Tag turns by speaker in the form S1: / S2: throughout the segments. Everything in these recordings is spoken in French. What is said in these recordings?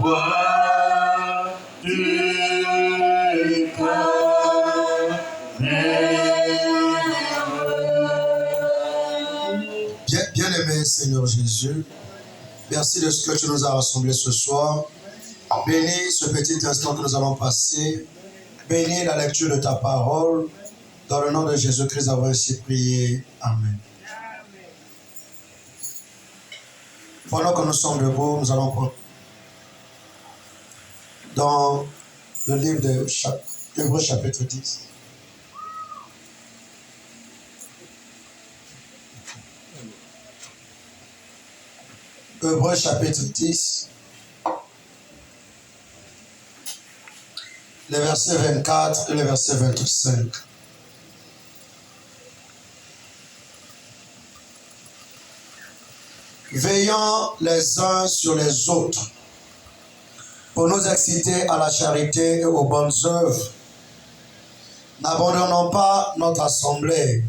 S1: voix du cœur
S2: Bien-aimé Seigneur Jésus, merci de ce que tu nous as rassemblés ce soir. Bénis ce petit instant que nous allons passer. Bénis la lecture de ta parole. Dans le nom de Jésus-Christ, avons ainsi prié. Amen. Pendant que nous sommes debout, nous allons prendre dans le livre de Hébreux chapitre 10. Hébreux chapitre 10, les versets 24 et les versets 25. Veillant les uns sur les autres pour nous exciter à la charité et aux bonnes œuvres, n'abandonnons pas notre assemblée,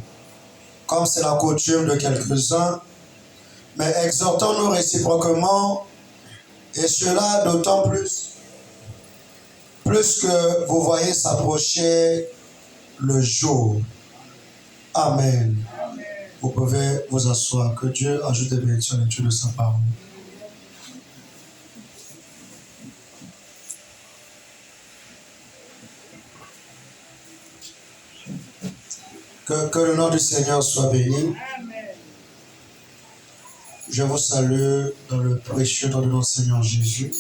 S2: comme c'est la coutume de quelques-uns, mais exhortons-nous réciproquement, et cela d'autant plus que vous voyez s'approcher le jour. Amen. Amen. Vous pouvez vous asseoir. Que Dieu ajoute des bénédictions à la lecture de sa parole. Que le nom du Seigneur soit béni. Amen. Je vous salue dans le précieux nom de notre Seigneur Jésus.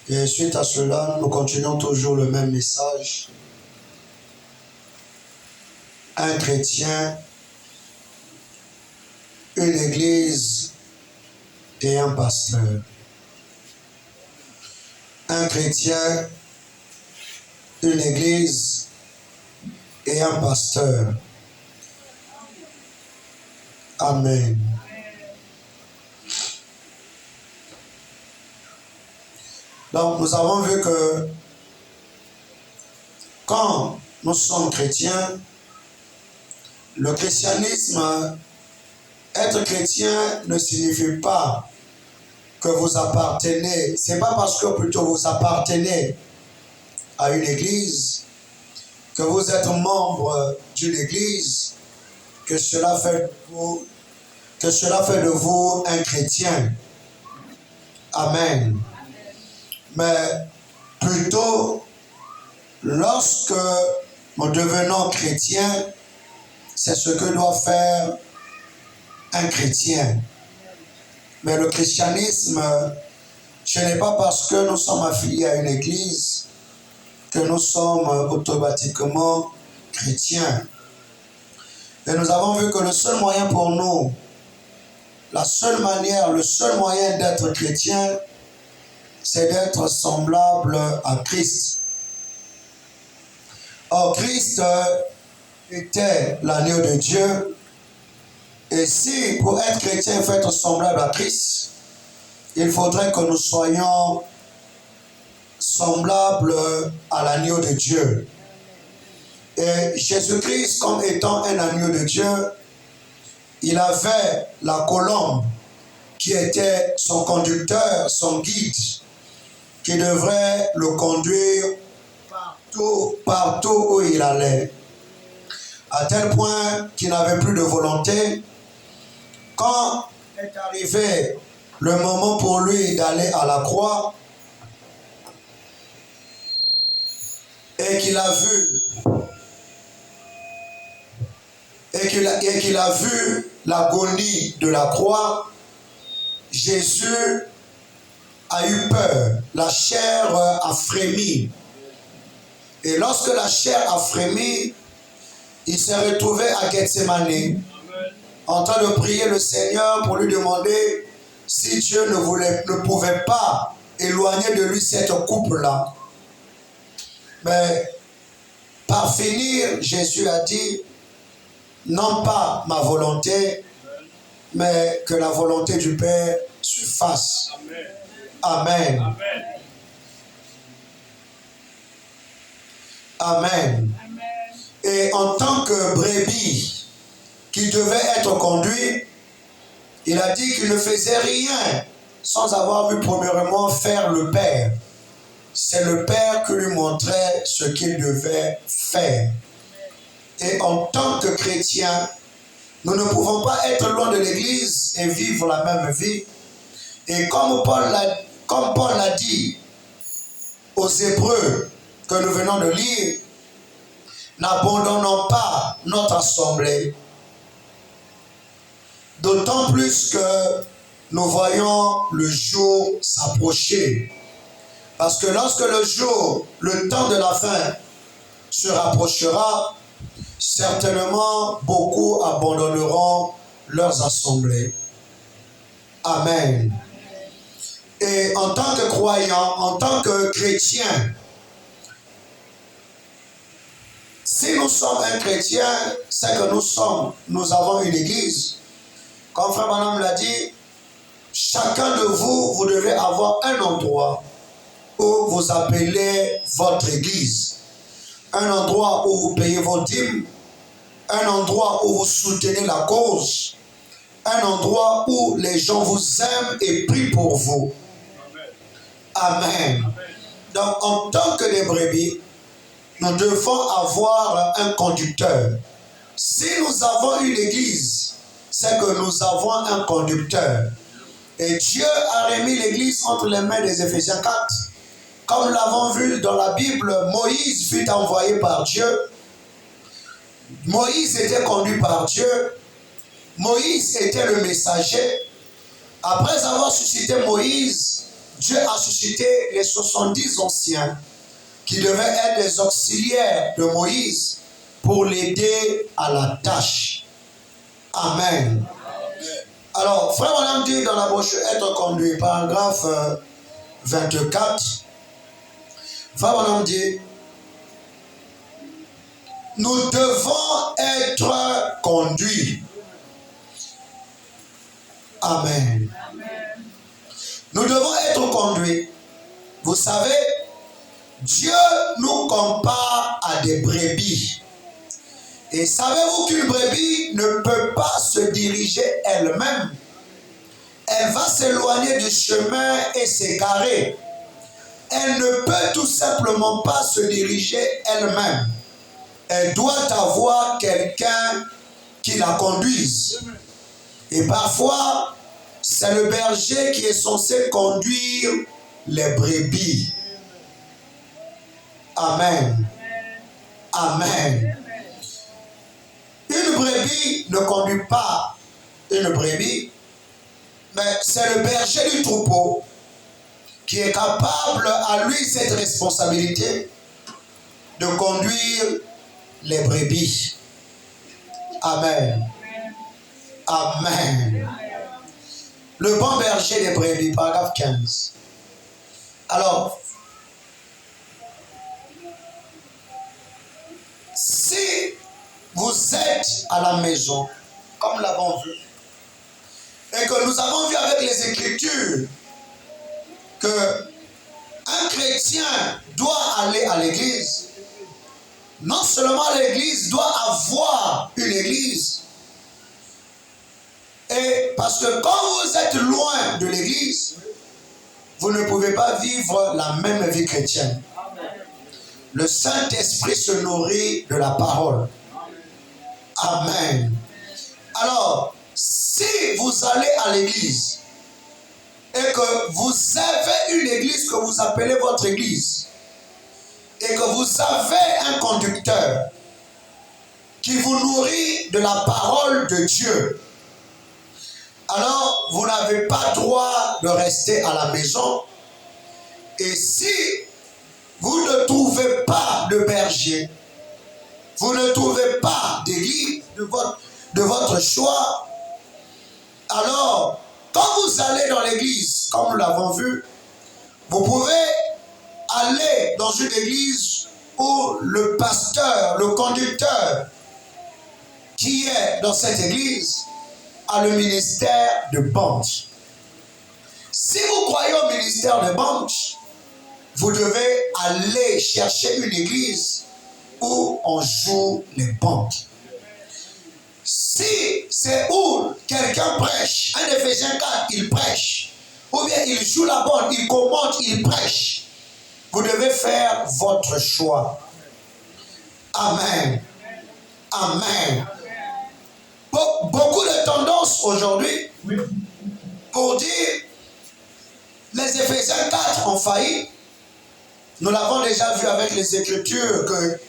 S2: Et suite à cela, nous continuons toujours le même message. Un chrétien, une église et un pasteur. Un chrétien, une église et un pasteur. Amen. Donc, nous avons vu que quand nous sommes chrétiens, le christianisme, être chrétien ne signifie pas que vous appartenez. C'est pas parce que plutôt vous appartenez à une église, que vous êtes membre d'une église, que cela fait de vous un chrétien. Amen. Mais plutôt, lorsque nous devenons chrétiens, c'est ce que doit faire un chrétien. Mais le christianisme, ce n'est pas parce que nous sommes affiliés à une église que nous sommes automatiquement chrétiens. Et nous avons vu que le seul moyen pour nous, la seule manière, le seul moyen d'être chrétien, c'est d'être semblable à Christ. Or, Christ était l'agneau de Dieu. Et si pour être chrétien, il faut être semblable à Christ, il faudrait que nous soyons semblables à l'agneau de Dieu. Et Jésus-Christ, comme étant un agneau de Dieu, il avait la colombe qui était son conducteur, son guide, qui devrait le conduire partout où il allait. À tel point qu'il n'avait plus de volonté. Quand est arrivé le moment pour lui d'aller à la croix, et qu'il a vu l'agonie de la croix, Jésus a eu peur. La chair a frémi. Et lorsque la chair a frémi, il s'est retrouvé à Gethsémani, en train de prier le Seigneur pour lui demander si Dieu ne pouvait pas éloigner de lui cette coupe-là. Mais par finir, Jésus a dit, non pas ma volonté, mais que la volonté du Père se fasse. Amen. Amen. Amen. Et en tant que brebis qui devait être conduit, il a dit qu'il ne faisait rien sans avoir vu premièrement faire le Père. C'est le Père qui lui montrait ce qu'il devait faire. Et en tant que chrétien, nous ne pouvons pas être loin de l'Église et vivre la même vie. Et comme Paul l'a dit aux Hébreux que nous venons de lire, n'abandonnons pas notre assemblée. D'autant plus que nous voyons le jour s'approcher. Parce que lorsque le temps de la fin se rapprochera, certainement beaucoup abandonneront leurs assemblées. Amen. Et en tant que croyants, en tant que chrétiens, si nous sommes un chrétien, c'est que nous avons une église. Comme Frère Branham l'a dit, chacun de vous, vous devez avoir un endroit où vous appelez votre église. Un endroit où vous payez vos dîmes. Un endroit où vous soutenez la cause. Un endroit où les gens vous aiment et prient pour vous. Amen. Donc, en tant que des brebis, nous devons avoir un conducteur. Si nous avons une église, c'est que nous avons un conducteur. Et Dieu a remis l'église entre les mains des Éphésiens 4. Comme nous l'avons vu dans la Bible, Moïse fut envoyé par Dieu. Moïse était conduit par Dieu. Moïse était le messager. Après avoir suscité Moïse, Dieu a suscité les 70 anciens qui devaient être des auxiliaires de Moïse pour l'aider à la tâche. Amen. Alors, Frère Branham dit dans la brochure être conduit, paragraphe 24, Frère Branham dit, nous devons être conduits. Amen. Nous devons être conduits. Vous savez, Dieu nous compare à des brebis. Et savez-vous qu'une brebis ne peut pas se diriger elle-même? Elle va s'éloigner du chemin et s'égarer. Elle ne peut tout simplement pas se diriger elle-même. Elle doit avoir quelqu'un qui la conduise. Et parfois, c'est le berger qui est censé conduire les brebis. Amen. Amen. Une brebis ne conduit pas une brebis, mais c'est le berger du troupeau qui est capable, à lui cette responsabilité, de conduire les brebis. Amen. Amen. Le bon berger des brebis, paragraphe 15. Alors, si vous êtes à la maison, comme nous l'avons vu, et que nous avons vu avec les Écritures que un chrétien doit aller à l'église, non seulement l'église doit avoir une église, et parce que quand vous êtes loin de l'église, vous ne pouvez pas vivre la même vie chrétienne. Le Saint-Esprit se nourrit de la parole. Amen. Alors, si vous allez à l'église et que vous avez une église que vous appelez votre église et que vous avez un conducteur qui vous nourrit de la parole de Dieu, alors vous n'avez pas droit de rester à la maison. Et si vous ne trouvez pas de berger, vous ne trouvez pas d'église de votre choix, alors quand vous allez dans l'église, comme nous l'avons vu, vous pouvez aller dans une église où le pasteur, le conducteur qui est dans cette église a le ministère de bande. Si vous croyez au ministère de bande, vous devez aller chercher une église où on joue les bandes. Si c'est où quelqu'un prêche, un Éphésiens 4, il prêche, ou bien il joue la bonne, il commente, il prêche. Vous devez faire votre choix. Amen. Amen. Beaucoup de tendances aujourd'hui pour dire les Éphésiens 4 ont failli. Nous l'avons déjà vu avec les Écritures que,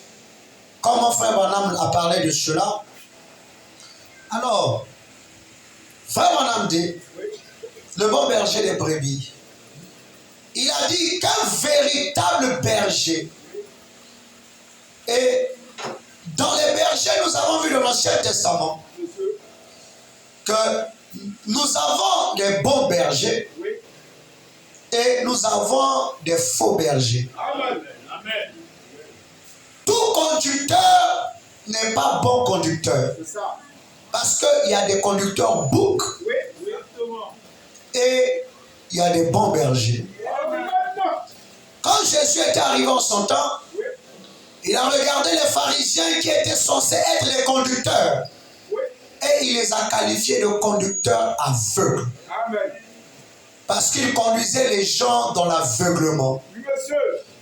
S2: comme mon frère Branham a parlé de cela. Alors, frère Branham dit, le bon berger des brebis, il a dit qu'un véritable berger, et dans les bergers, nous avons vu dans l'Ancien Testament que nous avons des bons bergers et nous avons des faux bergers.
S1: Amen.
S2: Tout conducteur n'est pas bon conducteur. Parce qu'il y a des conducteurs boucs et il y a des bons bergers. Quand Jésus était arrivé en son temps, il a regardé les pharisiens qui étaient censés être les conducteurs. Et il les a qualifiés de conducteurs aveugles. Parce qu'ils conduisaient les gens dans l'aveuglement.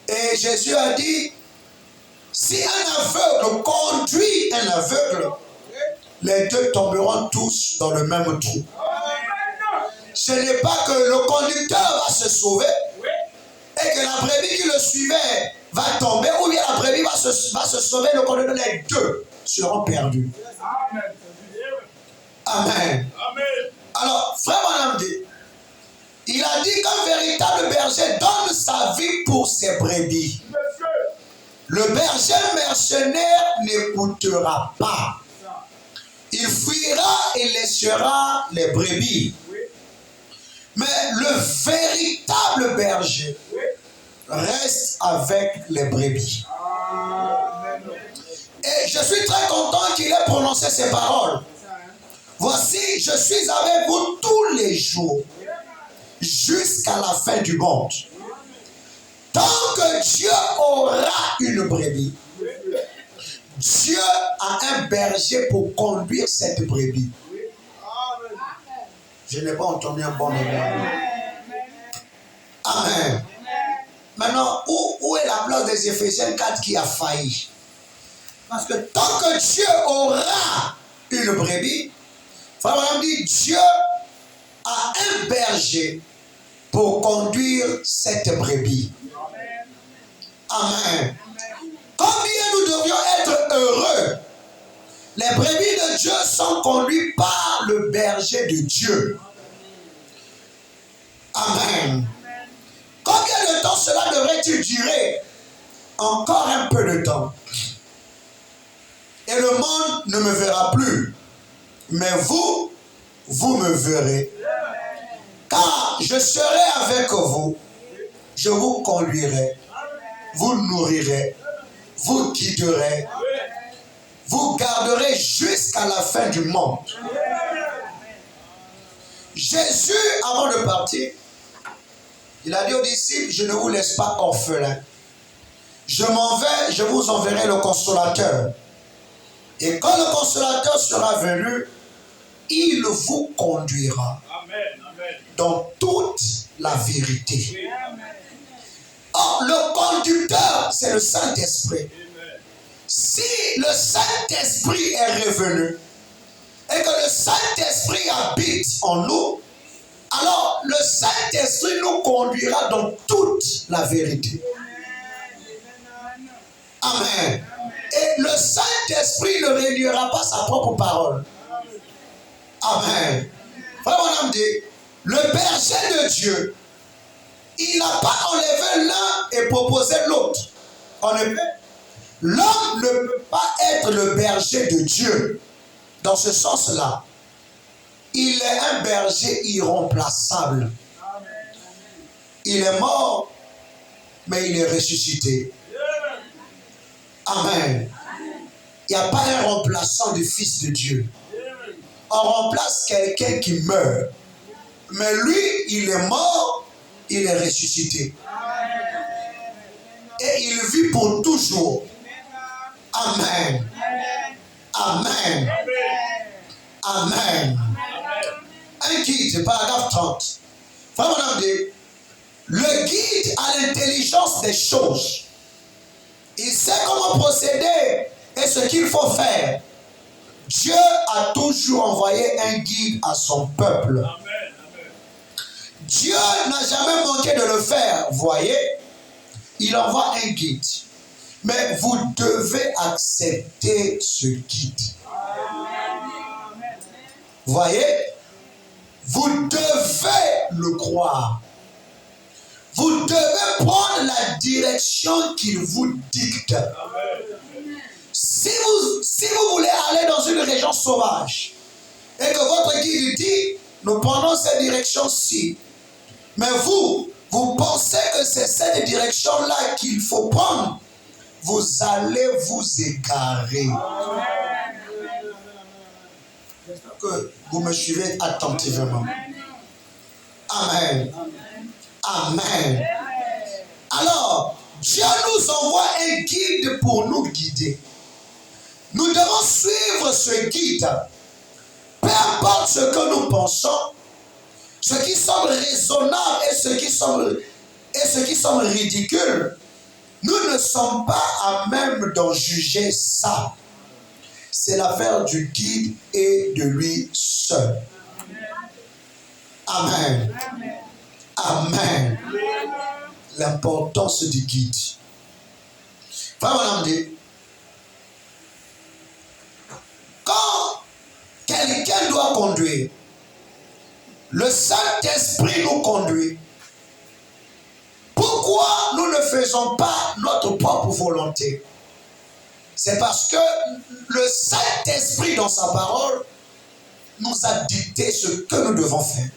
S2: Et Jésus a dit, si un aveugle conduit un aveugle, les deux tomberont tous dans le même trou. Ce n'est pas que le conducteur va se sauver et que la brebis qui le suivait va tomber, ou bien la brebis va se sauver, le conducteur, les deux seront perdus. Amen. Alors, frère Branham dit, il a dit qu'un véritable berger donne sa vie pour ses brebis. Le berger mercenaire n'écoutera pas. Il fuira et laissera les brebis. Mais le véritable berger reste avec les brebis. Et je suis très content qu'il ait prononcé ces paroles. Voici, je suis avec vous tous les jours, jusqu'à la fin du monde. Tant que Dieu aura une brebis, Dieu a un berger pour conduire cette brebis. Je n'ai pas entendu un bon moment. Amen. Maintenant, où est la place des Éphésiens 4 qui a failli? Parce que tant que Dieu aura une brebis, frère Branham dit, Dieu a un berger pour conduire cette brebis. Amen. Combien nous devrions être heureux. Les brebis de Dieu sont conduites par le berger de Dieu. Amen. Combien de temps cela devrait-il durer? Encore un peu de temps. Et le monde ne me verra plus. Mais vous me verrez. Car je serai avec vous. Je vous conduirai. Vous nourrirez. Vous guiderez. Vous garderez jusqu'à la fin du monde. Jésus, avant de partir, il a dit aux disciples, je ne vous laisse pas orphelins. Je m'en vais, je vous enverrai le consolateur. Et quand le consolateur sera venu, il vous conduira dans toute la vérité. Or, le conducteur, c'est le Saint-Esprit. Si le Saint-Esprit est revenu et que le Saint-Esprit habite en nous, alors le Saint-Esprit nous conduira dans toute la vérité. Amen. Et le Saint-Esprit ne réunira pas sa propre parole. Amen. Frère Branham dit, le berger de Dieu, il n'a pas enlevé l'un et proposé l'autre. En effet, l'homme ne peut pas être le berger de Dieu. Dans ce sens-là, il est un berger irremplaçable. Il est mort, mais il est ressuscité. Amen. Il n'y a pas un remplaçant du Fils de Dieu. On remplace quelqu'un qui meurt. Mais lui, il est mort, il est ressuscité. Et il vit pour toujours. Amen. Amen. Amen. Un guide, paragraphe 30. Frère Madame dit, le guide a l'intelligence des choses. Il sait comment procéder et ce qu'il faut faire. Dieu a toujours envoyé un guide à son peuple.
S1: Amen.
S2: Dieu n'a jamais manqué de le faire. Voyez, il envoie un guide. Mais vous devez accepter ce guide. Voyez, vous devez le croire. Vous devez prendre la direction qu'il vous dicte. Si vous voulez aller dans une région sauvage et que votre guide dit, nous prenons cette direction-ci, mais vous pensez que c'est cette direction-là qu'il faut prendre, vous allez vous égarer. J'espère que vous me suivez attentivement. Amen. Amen. Alors, Dieu nous envoie un guide pour nous guider. Nous devons suivre ce guide. Peu importe ce que nous pensons, ce qui semble raisonnable et ce qui semble ridicule, nous ne sommes pas à même d'en juger ça. C'est l'affaire du guide et de lui seul. Amen. Amen. L'importance du guide. Frère Madame dit, quand quelqu'un doit conduire, le Saint-Esprit nous conduit. Pourquoi nous ne faisons pas notre propre volonté? C'est parce que le Saint-Esprit, dans sa parole, nous a dicté ce que nous devons faire.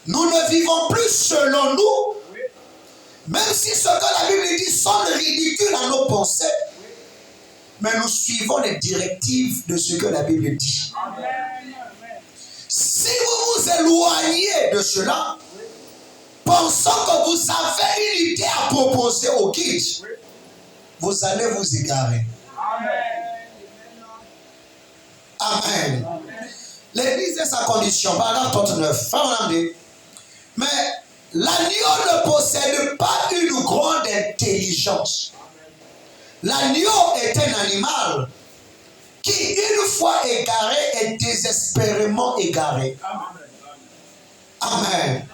S2: Nous ne vivons plus selon nous, même si ce que la Bible dit semble ridicule à nos pensées, mais nous suivons les directives de ce que la Bible dit. Si vous vous éloignez de cela, pensant que vous avez une idée à proposer au guide, vous allez vous égarer. Amen. L'Église est sa condition. Paragraphe 39. Mais l'agneau ne possède pas une grande intelligence. L'agneau est un animal qui, une fois égaré, est désespérément égaré. Amen.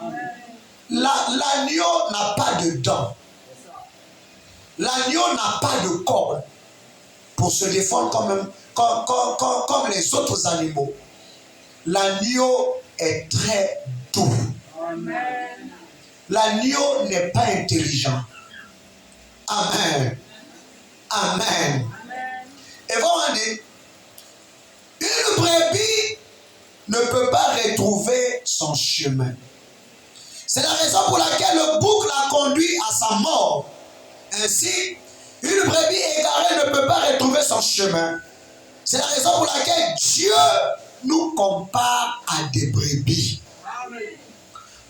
S2: L'agneau n'a pas de dents. L'agneau n'a pas de corne pour se défendre comme les autres animaux. L'agneau est très doux. L'agneau n'est pas intelligent. Amen. Amen. Et vraiment dit, une brebis ne peut pas retrouver son chemin. C'est la raison pour laquelle le bouc l'a conduit à sa mort. Ainsi, une brebis égarée ne peut pas retrouver son chemin. C'est la raison pour laquelle Dieu nous compare à des brebis.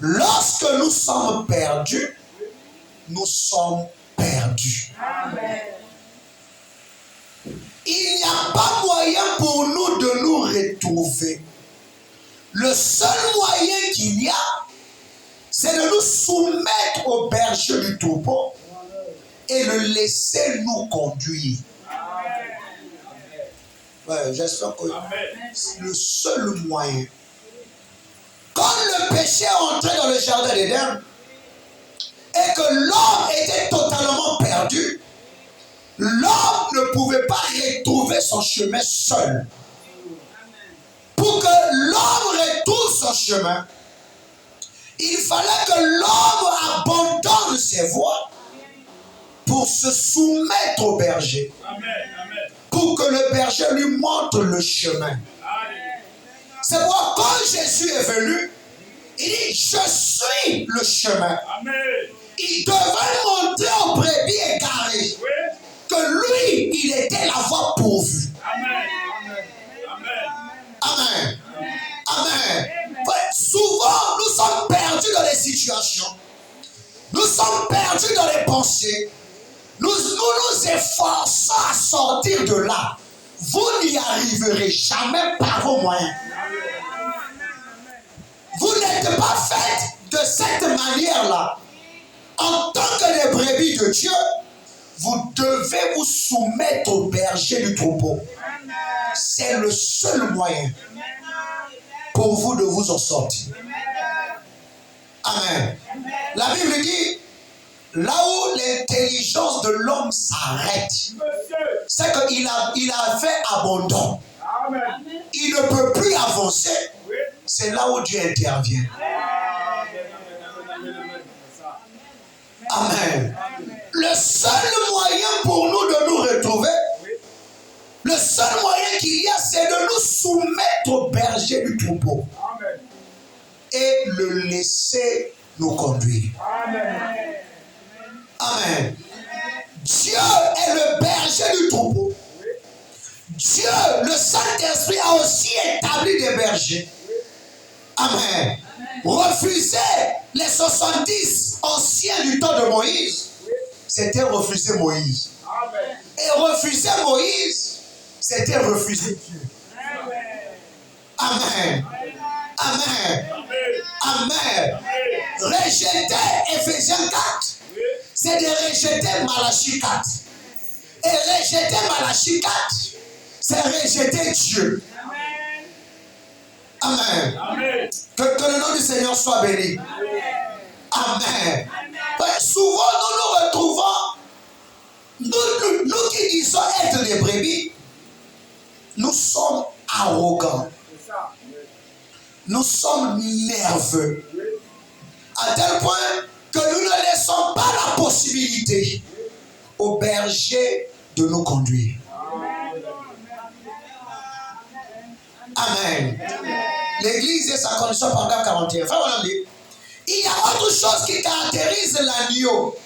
S2: Lorsque nous sommes perdus, nous sommes perdus. Amen. Il n'y a pas moyen pour nous de nous retrouver. Le seul moyen qu'il y a, c'est de nous soumettre au berger du troupeau et le laisser nous conduire. Ouais, j'espère que c'est le seul moyen. Quand le péché est entré dans le jardin d'Éden et que l'homme était totalement perdu, l'homme ne pouvait pas retrouver son chemin seul. Pour que l'homme retrouve son chemin, il fallait que l'homme abandonne ses voies pour se soumettre au berger. Pour que le berger lui montre le chemin. C'est pourquoi quand Jésus est venu, il dit, je suis le chemin. Amen. Il devait montrer aux brebis égarées que lui, il était la voie pourvue. Amen. Amen. Amen. Souvent, nous sommes perdus dans les situations. Nous sommes perdus dans les pensées. Nous nous efforçons à sortir de là. Vous n'y arriverez jamais par vos moyens. Vous n'êtes pas fait de cette manière-là, en tant que les brebis de Dieu, vous devez vous soumettre au berger du troupeau. C'est le seul moyen pour vous de vous en sortir. Amen. La Bible dit, là où l'intelligence de l'homme s'arrête, c'est qu'il a fait abandon. Il ne peut plus avancer. C'est là où Dieu intervient. Amen. Le seul moyen pour nous de nous retrouver, le seul moyen qu'il y a, c'est de nous soumettre au berger du troupeau. Et le laisser nous conduire. Amen. Dieu est le berger du troupeau. Dieu, le Saint-Esprit, a aussi établi des bergers. Amen. Refuser les 70 anciens du temps de Moïse, c'était refuser Moïse. Et refuser Moïse, c'était refuser Dieu. Amen. Amen. Amen. Rejeter Ephésiens 4, c'est de rejeter Malachie 4. Et rejeter Malachie 4, c'est rejeter Dieu. Amen. Amen. Que le nom du Seigneur soit béni. Amen. Amen. Souvent, nous nous retrouvons, nous qui disons être des brebis, nous sommes arrogants. Nous sommes nerveux. À tel point que nous ne laissons pas la possibilité au berger de nous conduire. Amen. L'église est sa condition pendant 41. Il y a autre chose qui caractérise l'agneau.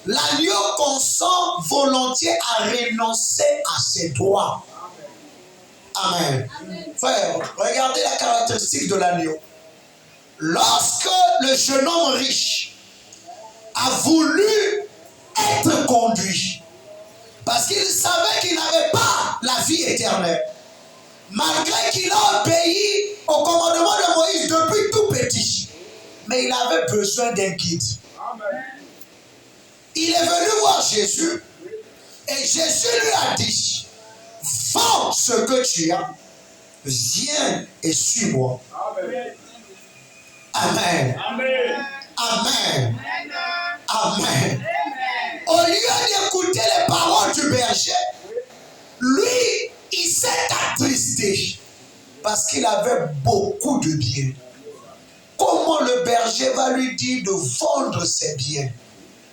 S2: L'agneau consent volontiers à renoncer à ses droits. Amen. Frère, regardez la caractéristique de l'agneau. Lorsque le jeune homme riche a voulu être conduit, parce qu'il savait qu'il n'avait pas la vie éternelle, malgré qu'il a obéi au commandement de Moïse depuis tout petit, mais il avait besoin d'un guide. Il est venu voir Jésus et Jésus lui a dit, vends ce que tu as, viens et suis-moi. Amen. Amen. Amen. Amen. Au lieu d'écouter les paroles du berger, lui, il s'est attristé parce qu'il avait beaucoup de biens. Comment le berger va lui dire de vendre ses biens?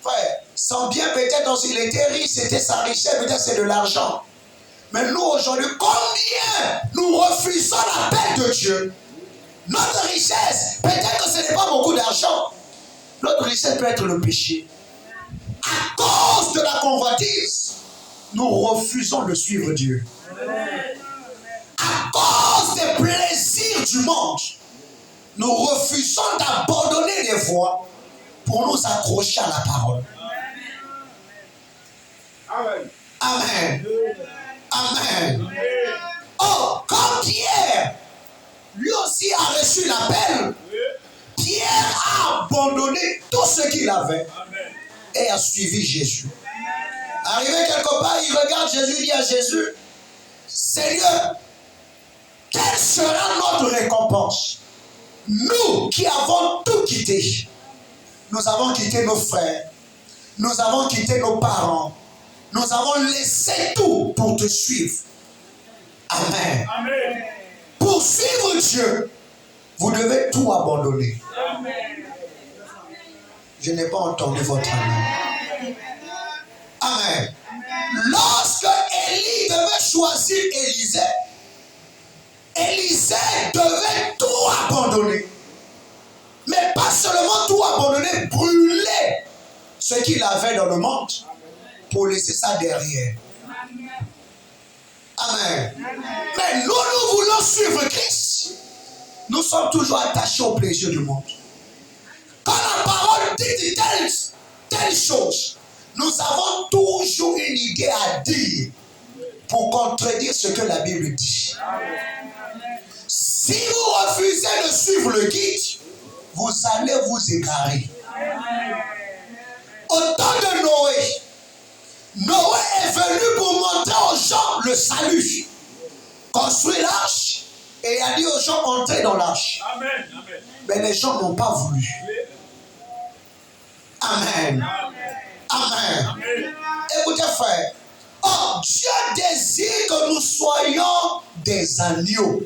S2: Frère, son bien peut-être aussi, il était riche, c'était sa richesse, peut-être c'est de l'argent. Mais nous aujourd'hui, combien nous refusons l'appel de Dieu? Notre richesse, peut-être que ce n'est pas beaucoup d'argent. Notre richesse peut être le péché. À cause de la convoitise, nous refusons de suivre Dieu. À cause des plaisirs du monde, nous refusons d'abandonner les voies pour nous accrocher à la parole. Amen. Amen. Amen. Oh, comme Pierre, lui aussi a reçu l'appel, Pierre a abandonné tout ce qu'il avait et a suivi Jésus. Arrivé quelque part, il regarde Jésus, il dit à Jésus, Seigneur, quelle sera notre récompense? Nous qui avons tout quitté, nous avons quitté nos frères, nous avons quitté nos parents, nous avons laissé tout pour te suivre. Amen. Amen. Pour suivre Dieu, vous devez tout abandonner. Amen. Je n'ai pas entendu votre amen. Amen. Lorsque Élie devait choisir Élisée, Élisée devait tout abandonner. Mais pas seulement tout abandonner, brûler ce qu'il avait dans le monde pour laisser ça derrière. Amen. Mais nous voulons suivre Christ. Nous sommes toujours attachés au plaisir du monde. Quand la parole dit telle chose, nous avons toujours une idée à dire pour contredire ce que la Bible dit. Si vous refusez de suivre le guide, vous allez vous égarer. Au temps de Noé, Noé est venu pour montrer aux gens le salut. Construire l'arche et il a dit aux gens entrez dans l'arche.
S1: Amen.
S2: Mais les gens n'ont pas voulu. Amen. Amen. Écoutez frère, oh, Dieu désire que nous soyons des agneaux.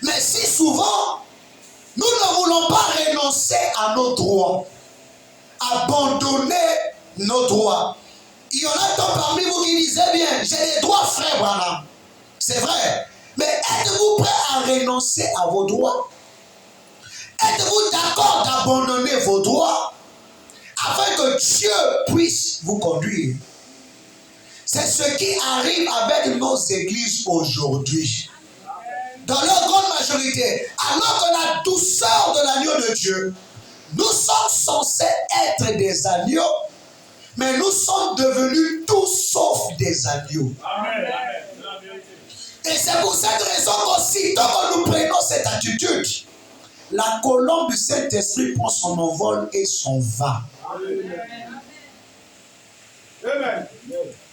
S2: Mais si souvent, nous ne voulons pas renoncer à nos droits, abandonner nos droits. Il y en a tant parmi vous qui disaient bien, j'ai des droits frère Branham. C'est vrai. Mais êtes-vous prêt à renoncer à vos droits? Êtes-vous d'accord d'abandonner vos droits afin que Dieu puisse vous conduire? C'est ce qui arrive avec nos églises aujourd'hui. Dans leur grande majorité, alors que la douceur de l'agneau de Dieu, nous sommes censés être des agneaux, mais nous sommes devenus tout sauf des agneaux.
S1: Amen.
S2: Et c'est pour cette raison qu'aussitôt que nous prenons cette attitude, la colombe du Saint-Esprit prend son envol et s'en va.
S1: Amen.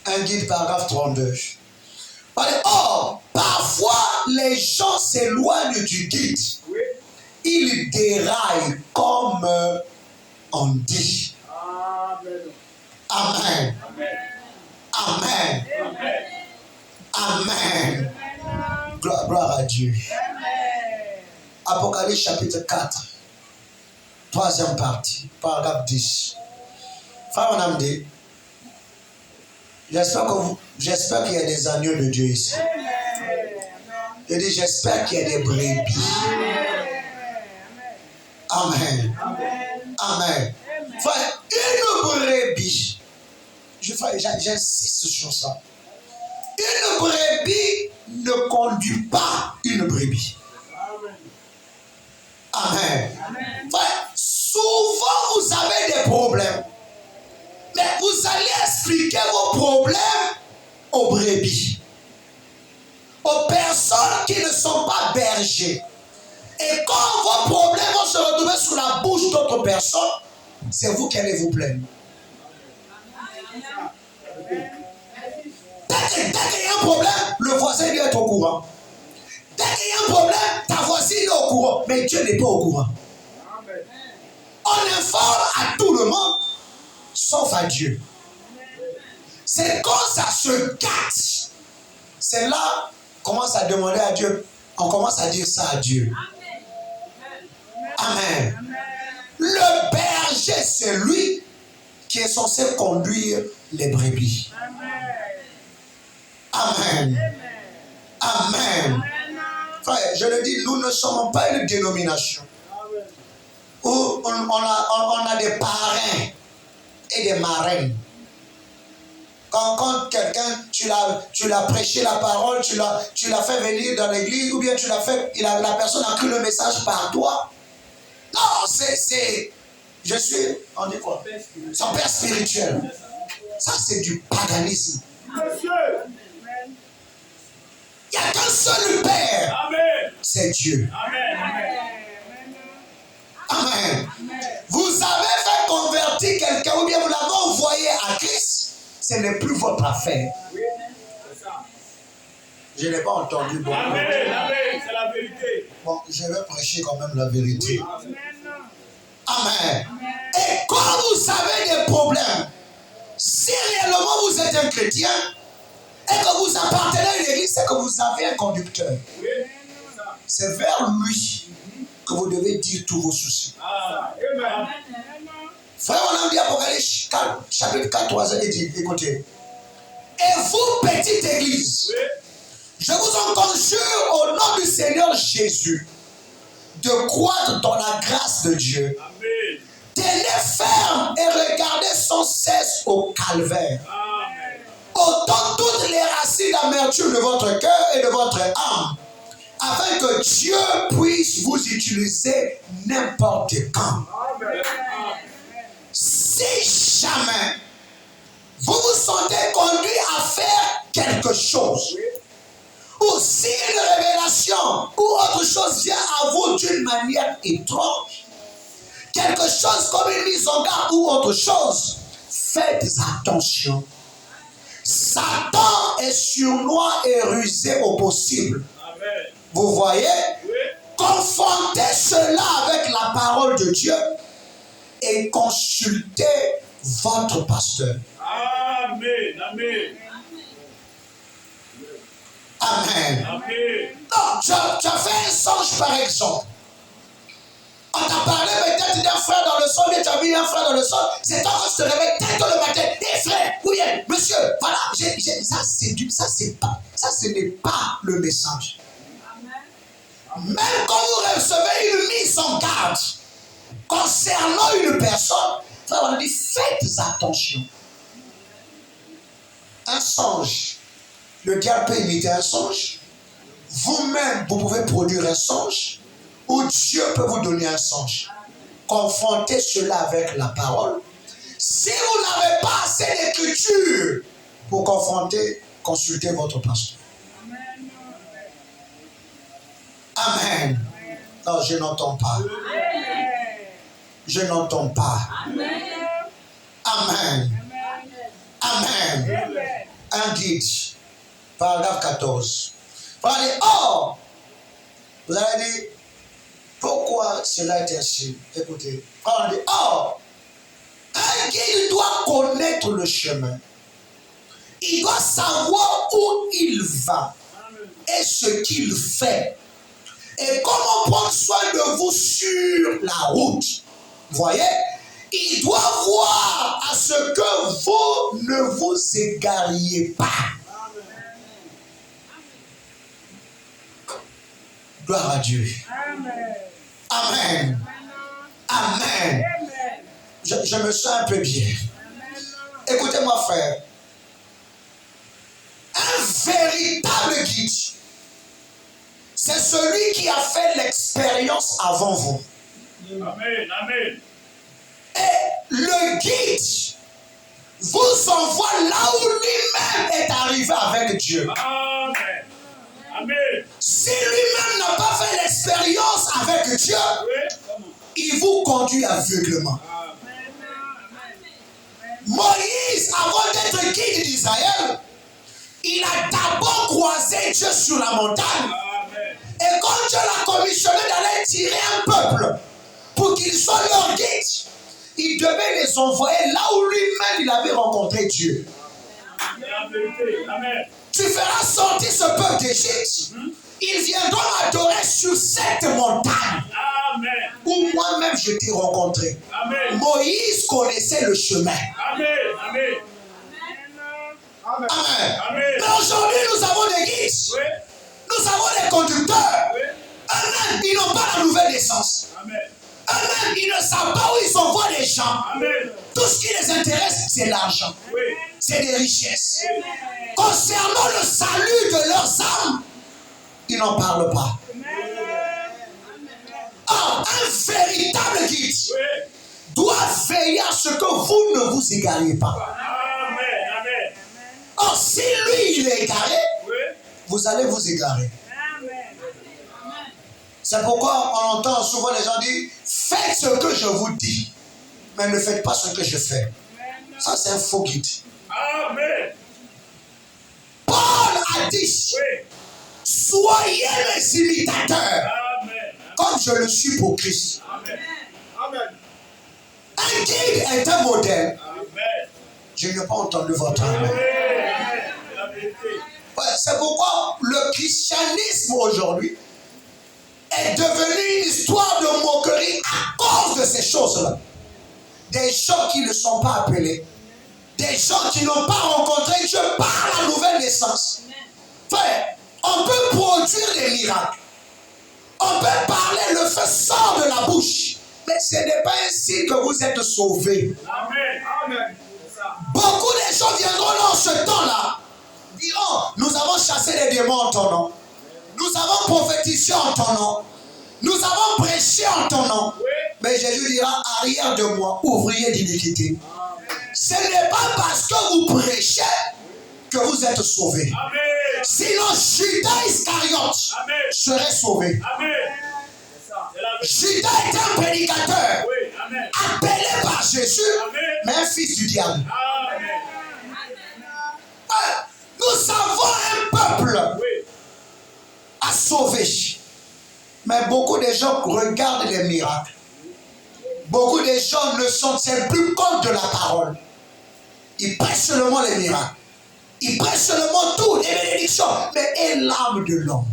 S2: Un guide, paragraphe 32. Or, parfois, les gens s'éloignent du guide.
S1: Oui.
S2: Ils déraillent comme on dit.
S1: Amen.
S2: Amen. Amen. Amen. Gloire à Dieu. Apocalypse chapitre 4, troisième partie, paragraphe 10. Frère Onamdi, j'espère qu'il y a des agneaux de Dieu ici. Je dis, j'espère qu'il y a des brebis. Amen. Amen. Frère, une brebis, j'insiste sur ça. Une brebis ne conduit pas une brebis. Amen. Frère, souvent vous avez des problèmes. Mais vous allez expliquer vos problèmes aux brebis, aux personnes qui ne sont pas bergers. Et quand vos problèmes vont se retrouver sur la bouche d'autres personnes, c'est vous qui allez vous plaindre. Dès qu'il y a un problème, le voisin doit être au courant. Dès qu'il y a un problème, ta voisine est au courant. Mais Dieu n'est pas au courant. On informe à tout le monde, sauf à Dieu. C'est quand ça se gâte. C'est là qu'on commence à demander à Dieu. On commence à dire ça à Dieu. Amen. Le berger, c'est lui qui est censé conduire les brebis. Amen. Amen. Frère, je le dis, nous ne sommes pas une dénomination où on a des parrains et des marraines. Quand quelqu'un, tu l'as prêché la parole, tu l'as fait venir dans l'église, ou bien la personne a cru le message par toi. Non, je suis, on dit quoi? Son père spirituel. Ça, c'est du paganisme. Il n'y a qu'un seul Père.
S1: Amen.
S2: C'est Dieu.
S1: Amen.
S2: Amen. Vous avez fait convertir quelqu'un ou bien vous l'avez envoyé à Christ, ce n'est plus votre affaire.
S1: Oui, c'est ça.
S2: Je n'ai pas entendu beaucoup.
S1: Amen. C'est la vérité.
S2: Bon, je vais prêcher quand même la vérité.
S1: Oui.
S2: Amen. Et quand vous avez des problèmes, si réellement vous êtes un chrétien et que vous appartenez à une église, c'est que vous avez un conducteur.
S1: Oui.
S2: C'est vers lui que vous devez dire tous vos soucis.
S1: Amen.
S2: Frère, on a dit Apocalypse 4, chapitre 4, 3, et dit, écoutez. Et vous, petite église,
S1: Oui.
S2: je vous en conjure au nom du Seigneur Jésus de croître dans la grâce de Dieu.
S1: Amen.
S2: Tenez ferme et regardez sans cesse au calvaire.
S1: Amen.
S2: Ôtons toutes les racines d'amertume de votre cœur et de votre âme, afin que Dieu puisse vous utiliser n'importe quand.
S1: Amen.
S2: Si jamais vous vous sentez conduit à faire quelque chose, ou si une révélation ou autre chose vient à vous d'une manière étrange, quelque chose comme une mise en garde ou autre chose, faites attention. Satan est sournois et rusé au possible.
S1: Amen.
S2: Vous voyez?
S1: Oui.
S2: Confrontez cela avec la parole de Dieu et consultez votre pasteur.
S1: Amen. Amen.
S2: Amen.
S1: Amen.
S2: Non, tu as fait un songe par exemple. On t'a parlé peut-être d'un frère dans le sol, mais tu as vu un frère dans le sol. C'est toi quand tu te réveilles très tôt le matin. Hé frère, oui, monsieur, voilà, ça ce n'est pas le message. Même quand vous recevez une mise en garde concernant une personne, frère, on dit faites attention. Un songe, le diable peut imiter un songe. Vous-même, vous pouvez produire un songe. Ou Dieu peut vous donner un songe. Confrontez cela avec la parole. Si vous n'avez pas assez d'écriture pour confronter, consultez votre pasteur. Amen. Non, je n'entends pas. Je n'entends pas. Amen. Amen. Un guide. Paragraphe 14. Vous allez dire, oh! Vous allez dire, pourquoi cela est ainsi? Écoutez. On dit, oh! Un guide doit connaître le chemin. Il doit savoir où il va et ce qu'il fait. Et comment prendre soin de vous sur la route. Vous voyez? Il doit voir à ce que vous ne vous égariez pas. Gloire à Dieu. Amen. Amen. Je me sens un peu bien. Écoutez-moi, frère. Un véritable guide, c'est celui qui a fait l'expérience avant vous.
S1: Amen. Amen.
S2: Et le guide vous envoie là où lui-même est arrivé avec Dieu.
S1: Amen. Amen.
S2: Si lui-même n'a pas fait l'expérience avec Dieu,
S1: Oui.
S2: il vous conduit aveuglement. Moïse, avant d'être guide d'Israël, il a d'abord croisé Dieu sur la montagne.
S1: Amen.
S2: Et quand Dieu l'a commissionné d'aller tirer un peuple pour qu'ils soient leur guide, il devait les envoyer là où lui-même il avait rencontré Dieu.
S1: La vérité. Amen.
S2: Tu feras sortir ce peuple d'Égypte. Ils viendront adorer sur cette montagne
S1: Amen.
S2: où moi-même je t'ai rencontré.
S1: Amen.
S2: Moïse connaissait le chemin.
S1: Amen. Amen.
S2: Amen.
S1: Amen.
S2: Mais aujourd'hui, nous avons des guides.
S1: Oui.
S2: Nous avons des conducteurs.
S1: Oui.
S2: Eux-mêmes, ils n'ont pas la nouvelle naissance.
S1: Amen.
S2: Eux-mêmes, ils ne savent pas où ils envoient les gens.
S1: Amen.
S2: Tout ce qui les intéresse, c'est l'argent.
S1: Oui.
S2: C'est des richesses. Concernant le salut de leurs âmes, ils n'en parlent pas. Or, un véritable guide
S1: Oui.
S2: doit veiller à ce que vous ne vous égariez pas.
S1: Amen. Amen.
S2: Or, si lui, il est égaré,
S1: Oui.
S2: vous allez vous égarer. C'est pourquoi on entend souvent les gens dire « Faites ce que je vous dis, mais ne faites pas ce que je fais. » Ça, c'est un faux guide.
S1: Amen.
S2: Paul a dit
S1: Oui.
S2: « Soyez mes imitateurs,
S1: Amen.
S2: comme je le suis pour Christ.
S1: Amen. Amen. »
S2: Un guide est un modèle.
S1: Amen.
S2: Je n'ai pas entendu votre amen.
S1: Amen. La vérité.
S2: Ouais, c'est pourquoi le christianisme aujourd'hui est devenu une histoire de moquerie à cause de ces choses-là. Des gens qui ne sont pas appelés, des gens qui n'ont pas rencontré Dieu par la nouvelle naissance. Frère, on peut produire des miracles. On peut parler, le feu sort de la bouche. Mais ce n'est pas ainsi que vous êtes sauvés.
S1: Amen. Amen. C'est ça.
S2: Beaucoup de gens viendront dans ce temps-là, diront, nous avons chassé les démons en ton nom. Nous avons prophétisé en ton nom. Nous avons prêché en ton nom.
S1: Oui.
S2: Mais Jésus dira, arrière de moi, ouvrier d'iniquité. Ce n'est pas parce que vous prêchez que vous êtes sauvés.
S1: Amen.
S2: Sinon, Judas Iscariote
S1: Amen.
S2: serait sauvé.
S1: Amen. C'est ça. C'est la vérité.
S2: Judas est un prédicateur.
S1: Oui.
S2: appelé par Jésus, mais un fils du diable. Nous avons un peuple à sauver. Mais beaucoup de gens regardent les miracles. Beaucoup de gens ne s'en tiennent plus compte de la parole. Ils prêchent seulement les miracles. Ils prêchent seulement tout, les bénédictions. Mais est l'âme de l'homme.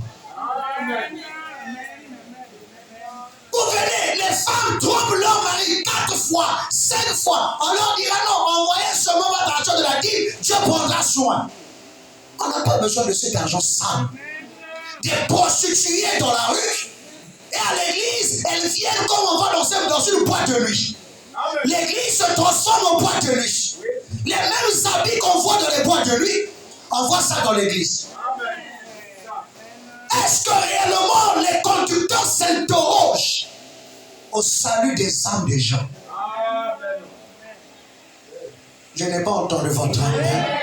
S2: Vous venez, les femmes trompent leur mari 4 fois, 5 fois. On leur dira non, envoyez seulement votre argent de la dîme, Dieu prendra soin. On n'a pas besoin de cet argent sale. Des prostituées dans la rue. Et à l'église, elles viennent comme on va dans une boîte de nuit. L'église se transforme en boîte de nuit. Les mêmes habits qu'on voit dans les boîtes de nuit, on voit ça dans l'église. Est-ce que réellement les conducteurs s'interrogent au salut des âmes des gens? Je n'ai pas entendu votre amen.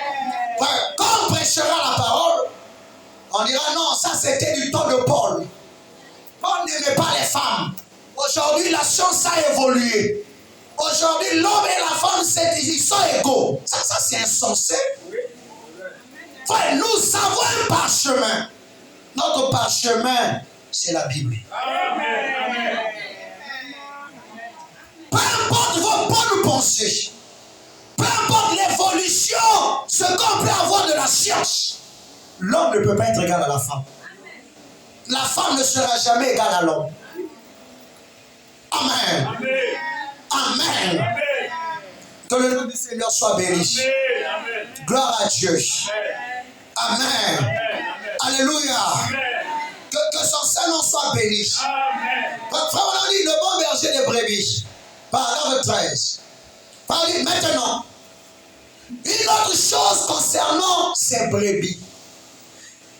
S2: Quand on prêchera la parole, on dira non, ça c'était du temps de Paul. On n'aimait pas les femmes. Aujourd'hui, la science a évolué. Aujourd'hui, l'homme et la femme, ils sont égaux. Ça c'est insensé. Frère, nous avons un parchemin. Notre parchemin, c'est la Bible. Peu importe vos bonnes pensées, peu importe l'évolution, ce qu'on peut avoir de la science, l'homme ne peut pas être égal à la femme. La femme ne sera jamais égale à l'homme. Amen. Amen. Que le nom du Seigneur soit béni. Gloire à Dieu. Amen. Alléluia. Que son Saint-Nom soit béni. Frère, on a dit le bon berger des brebis. Paragraphe 13. Maintenant, une autre chose concernant ces brebis,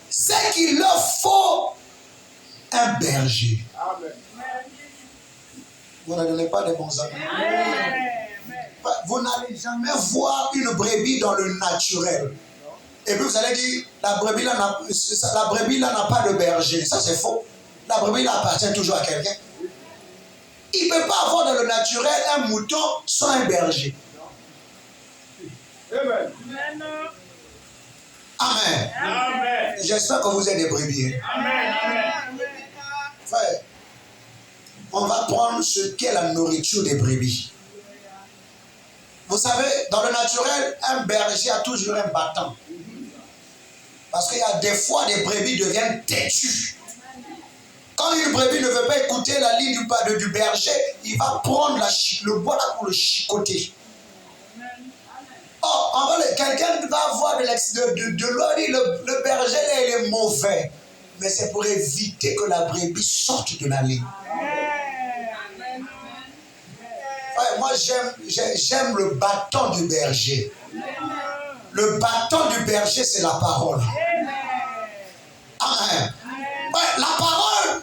S2: c'est qu'il leur faut un berger. Amen. Vous ne donnez pas de bons amis. Vous n'allez jamais voir une brebis dans le naturel. Et puis vous allez dire, la brebis là n'a pas de berger. Ça c'est faux. La brebis là appartient toujours à quelqu'un. Il ne peut pas avoir dans le naturel un mouton sans un berger. Amen. Amen. Amen. J'espère que vous êtes des brebis. Amen. Frère, on va prendre ce qu'est la nourriture des brebis. Vous savez, dans le naturel, un berger a toujours un bâton. Parce qu'il y a des fois, des brebis deviennent têtues. Quand une brebis ne veut pas écouter la ligne du berger, il va prendre le bois là pour le chicoter. Oh, quelqu'un va avoir de l'eau, le berger là, il est mauvais. Mais c'est pour éviter que la brebis sorte de la ligne. Ouais, moi, j'aime le bâton du berger. Le bâton du berger, c'est la parole. Amen. Ouais, la parole,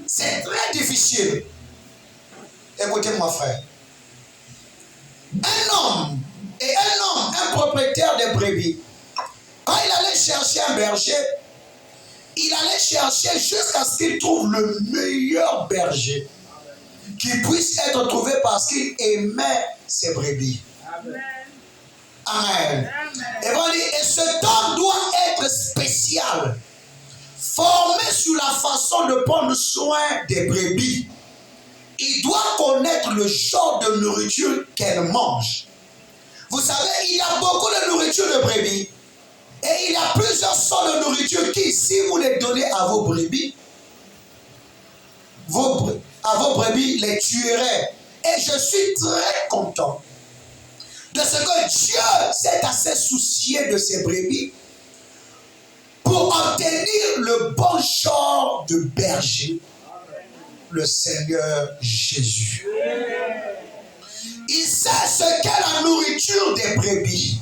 S2: c'est très difficile. Écoutez-moi, frère. Un propriétaire de brebis, quand il allait chercher un berger, il allait chercher jusqu'à ce qu'il trouve le meilleur berger qui puisse être trouvé parce qu'il aimait ses brebis. Amen. Amen. Et cet homme doit être spécial, formé sur la façon de prendre soin des brebis. Il doit connaître le genre de nourriture qu'elle mange. Vous savez, il y a beaucoup de nourriture de brebis. Et il y a plusieurs sortes de nourriture qui, si vous les donnez à vos brebis, les tueraient. Et je suis très content de ce que Dieu s'est assez soucié de ses brebis pour obtenir le bon genre de berger, le Seigneur Jésus. Il sait ce qu'est la nourriture des brebis.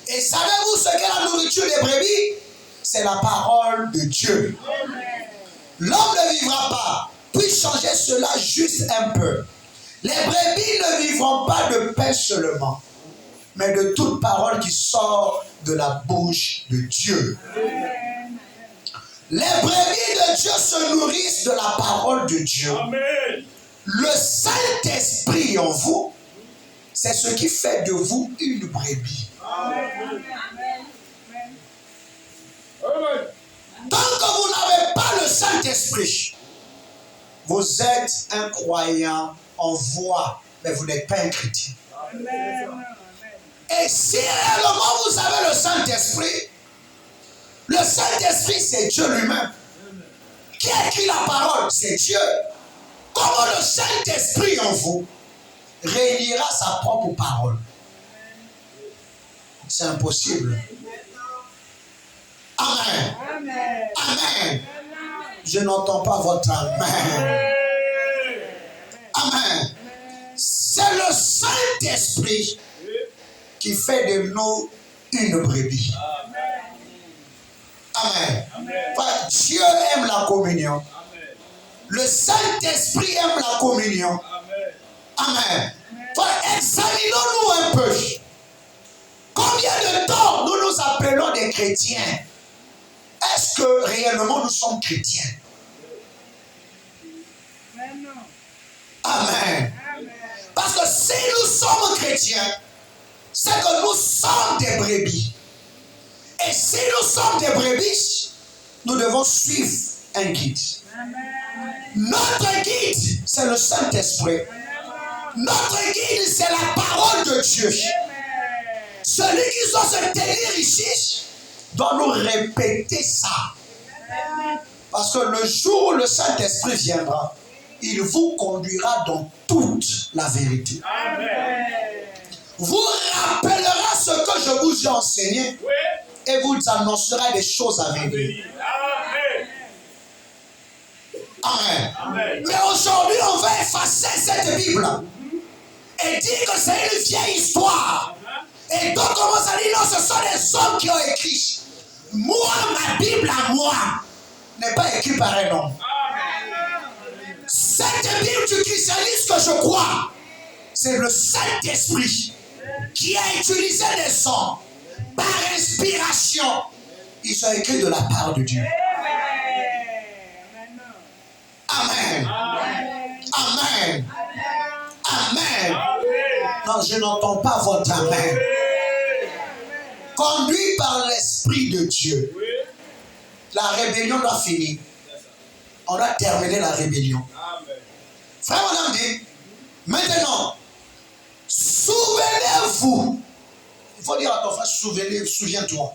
S2: Et savez-vous ce qu'est la nourriture des brebis? C'est la parole de Dieu. L'homme ne vivra pas. Puis changer cela juste un peu. Les brebis ne vivront pas de pain seulement, mais de toute parole qui sort de la bouche de Dieu. Les brebis de Dieu se nourrissent de la parole de Dieu.
S1: Amen.
S2: Le Saint-Esprit en vous, c'est ce qui fait de vous une brebis.
S1: Amen. Amen.
S2: Tant que vous n'avez pas le Saint-Esprit, vous êtes un croyant en voie, mais vous n'êtes pas un chrétien.
S1: Amen.
S2: Et si réellement vous avez le Saint-Esprit, le Saint-Esprit c'est Dieu lui-même. Qui a écrit la parole? C'est Dieu. Comment le Saint-Esprit en vous réunira sa propre parole? C'est impossible. Amen.
S1: Amen.
S2: Amen. Je n'entends pas votre amen. Amen. C'est le Saint-Esprit qui fait de nous une brebis. Amen. Enfin, Dieu aime la communion. Le Saint-Esprit aime la communion. Amen. Enfin, examinons-nous un peu. Combien de temps nous nous appelons des chrétiens? Est-ce que réellement nous sommes chrétiens? Amen. Parce que si nous sommes chrétiens, c'est que nous sommes des brebis. Et si nous sommes des brebis, nous devons suivre un guide. Notre guide, c'est le Saint-Esprit. Notre guide, c'est la parole de Dieu. Celui qui doit se tenir ici doit nous répéter ça. Parce que le jour où le Saint-Esprit viendra, il vous conduira dans toute la vérité.
S1: Amen.
S2: Vous rappellera ce que je vous ai enseigné et vous annoncera des choses à venir. Amen.
S1: Amen.
S2: Mais aujourd'hui, on va effacer cette Bible et dire que c'est une vieille histoire. Et donc, on commence à dire non, ce sont des hommes qui ont écrit. Moi, ma Bible à moi n'est pas écrite par un homme. Cette Bible du christianisme que je crois, c'est le Saint-Esprit qui a utilisé des hommes par inspiration. Ils sont écrits de la part de Dieu. Amen. Amen. Amen. Non, je n'entends pas votre amen. Conduit par l'Esprit de Dieu. La rébellion doit finir. On a terminé la rébellion. Frère, madame dit, maintenant, souvenez-vous. Il faut dire à ton frère, souviens-toi.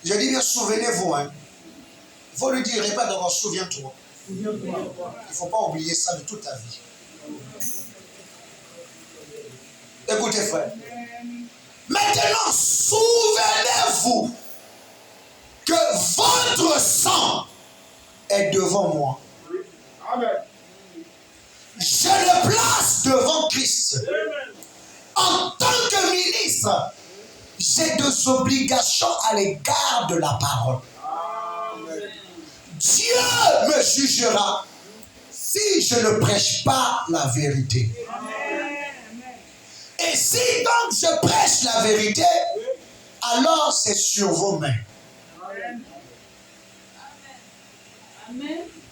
S2: Je dis bien, souvenez-vous. Hein. Il faut lui dire, répète encore, souviens-toi. Il ne faut pas oublier ça de toute ta vie. Écoutez, frère. Maintenant, souvenez-vous que votre sang est devant moi.
S1: Amen.
S2: Je le place devant Christ. En tant que ministre, j'ai des obligations à l'égard de la parole. Dieu me jugera si je ne prêche pas la vérité. Et si donc je prêche la vérité, alors c'est sur vos mains.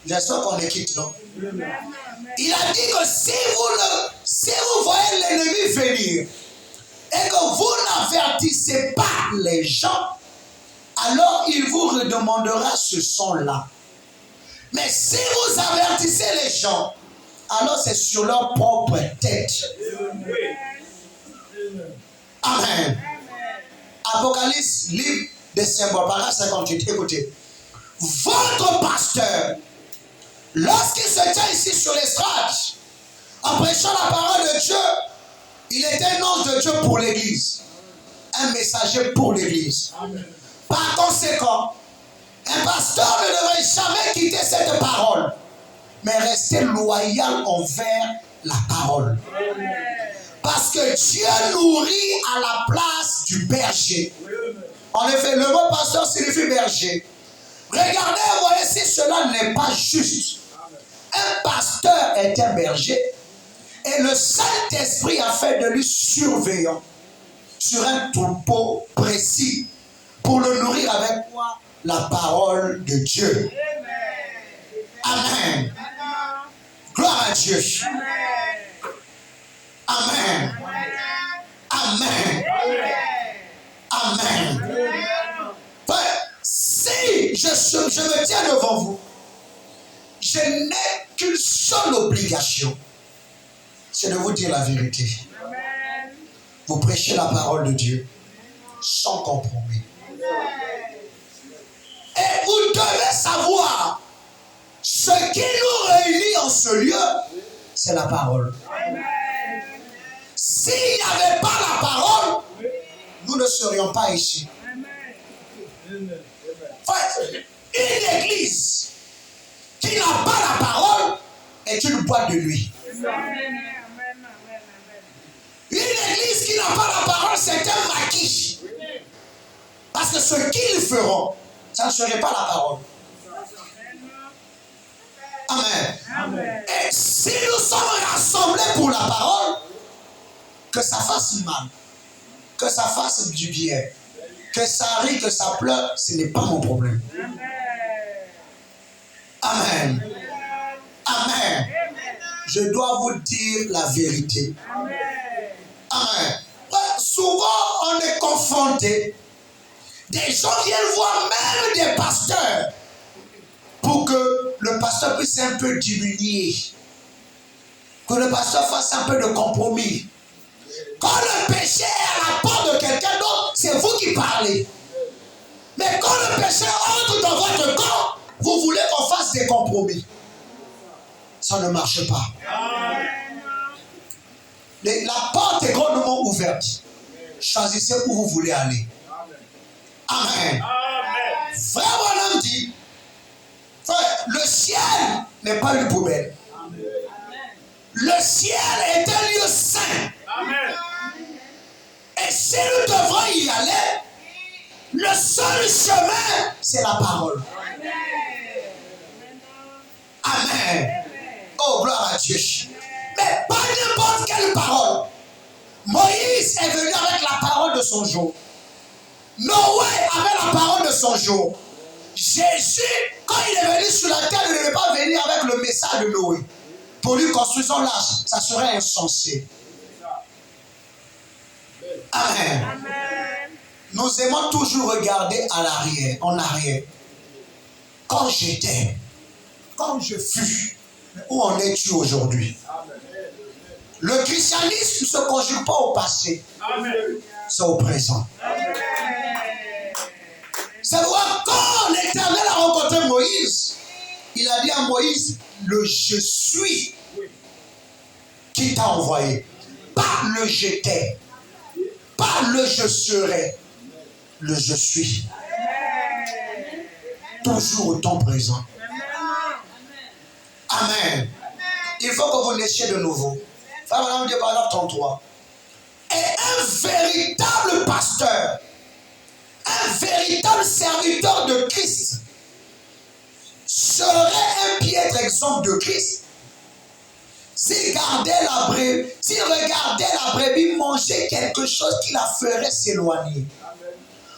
S2: J'espère qu'on est quitte, non? Il a dit que si vous voyez l'ennemi venir et que vous n'avertissez pas les gens, alors il vous redemandera ce sang-là. Mais si vous avertissez les gens, alors c'est sur leur propre tête. Amen. Apocalypse, livre des symboles, paragraphe 58. Écoutez. Votre pasteur, lorsqu'il se tient ici sur l'estrade, en prêchant la parole de Dieu, il est un ange de Dieu pour l'Église. Un messager pour l'Église. Par conséquent, un pasteur ne devrait jamais quitter cette parole, mais rester loyal envers la parole. Parce que Dieu nourrit à la place du berger. En effet, le mot pasteur signifie berger. Regardez, voyez si cela n'est pas juste. Un pasteur est un berger et le Saint-Esprit a fait de lui surveillant sur un troupeau précis pour le nourrir avec quoi? La parole de Dieu. Amen. Gloire à Dieu. Amen. Amen. Amen. Si je me tiens devant vous, je n'ai qu'une seule obligation, c'est de vous dire la vérité. Vous prêchez la parole de Dieu sans compromis. Et vous devez savoir, ce qui nous réunit en ce lieu, c'est la parole. S'il n'y avait pas la parole, nous ne serions pas ici. Une église qui n'a pas la parole est une boîte de nuit. Une église qui n'a pas la parole, c'est un maquis. Parce que ce qu'ils feront, ça ne serait pas la parole. Amen. Et si nous sommes rassemblés pour la parole, que ça fasse mal, que ça fasse du bien, que ça rit, que ça pleure, ce n'est pas mon problème. Amen. Amen. Je dois vous dire la vérité. Amen. Souvent, on est confronté. Des gens viennent voir même des pasteurs pour que le pasteur puisse un peu diminuer. Que le pasteur fasse un peu de compromis. Quand le péché est à la porte de quelqu'un d'autre, c'est vous qui parlez. Mais quand le péché entre dans votre corps, vous voulez qu'on fasse des compromis. Ça ne marche pas. La porte est grandement ouverte. Choisissez où vous voulez aller. Amen. Frère Branham dit, le ciel n'est pas une poubelle. Le ciel est un lieu saint. Et si nous devrons y aller, le seul chemin, c'est la parole. Amen. Oh, gloire à Dieu. Mais pas n'importe quelle parole. Moïse est venu avec la parole de son jour. Noé avait la parole de son jour. Jésus, quand il est venu sur la terre, il ne devait pas venir avec le message de Noé. Pour lui, construisons l'arche, ça serait insensé. Amen. Nous aimons toujours regarder à l'arrière, en arrière. Quand j'étais, quand je fus, où en es-tu aujourd'hui? Le christianisme ne se conjugue pas au passé, c'est au présent. C'est pourquoi quand l'Éternel a rencontré Moïse, il a dit à Moïse, le je suis qui t'a envoyé. Pas le j'étais, pas le je serai, le je suis. Toujours au temps présent. Amen. Il faut que vous naissiez de nouveau. Frère Madame Dieu, paragraphe 33. Et un véritable pasteur, un véritable serviteur de Christ serait un piètre exemple de Christ s'il regardait la brebis manger quelque chose qui la ferait s'éloigner.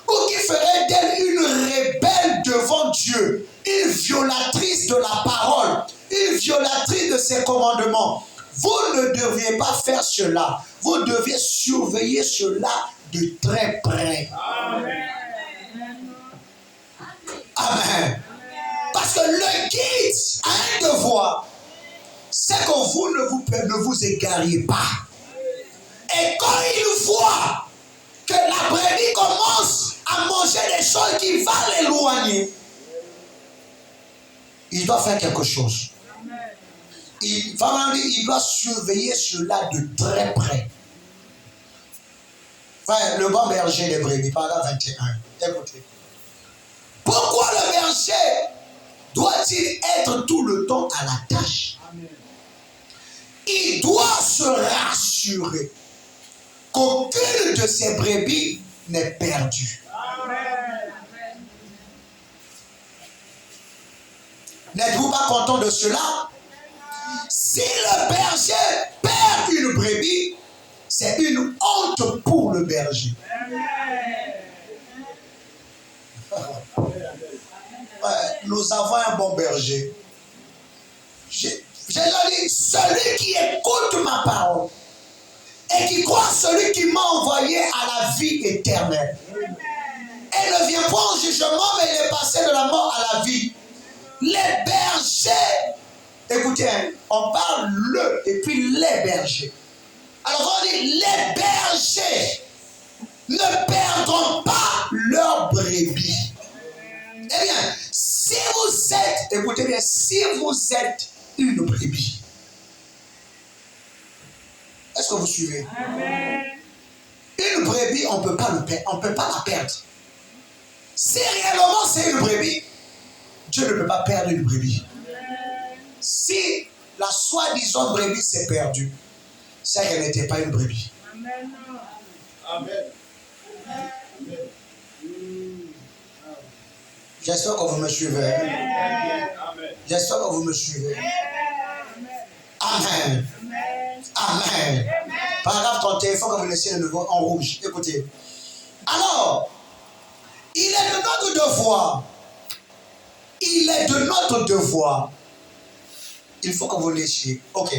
S2: Ou qui ferait d'elle une rebelle devant Dieu, une violatrice de la parole, une violatrice de ses commandements. Vous ne devriez pas faire cela. Vous deviez surveiller cela de très près. Amen. Amen. Parce que le guide a un devoir, c'est que vous ne vous égariez pas. Et quand il voit que la brebis commence à manger des choses qui vont l'éloigner, il doit faire quelque chose. Il doit surveiller cela de très près. Enfin, le bon berger des brebis, paragraphe 21. Écoutez. Pourquoi le berger doit-il être tout le temps à la tâche? Il doit se rassurer qu'aucune de ses brebis n'est perdue. N'êtes-vous pas content de cela? Si le berger perd une brebis, c'est une honte pour le berger. nous avons un bon berger. J'ai déjà dit, celui qui écoute ma parole et qui croit celui qui m'a envoyé à la vie éternelle. Et ne vient pas en jugement, mais il est passé de la mort à la vie. Les bergers, écoutez, on parle le et puis les bergers. Alors on dit, les bergers ne perdront pas leurs brebis. Eh bien, si vous êtes, écoutez bien, si vous êtes une brebis, est-ce que vous suivez?
S1: Amen.
S2: Une brebis, on ne peut pas la perdre. Si réellement c'est une brebis, Dieu ne peut pas perdre une brebis. Si la soi-disant brebis s'est perdue, c'est qu'elle n'était pas une brebis.
S1: Amen.
S3: Amen.
S2: J'espère que vous me suivez.
S3: Amen.
S2: J'espère que vous me suivez. Amen. Amen. Paragraphe 31, il faut que vous laissiez le nouveau en rouge. Écoutez. Alors, il est de notre devoir. Il est de notre devoir. Il faut que vous laissiez. Ok.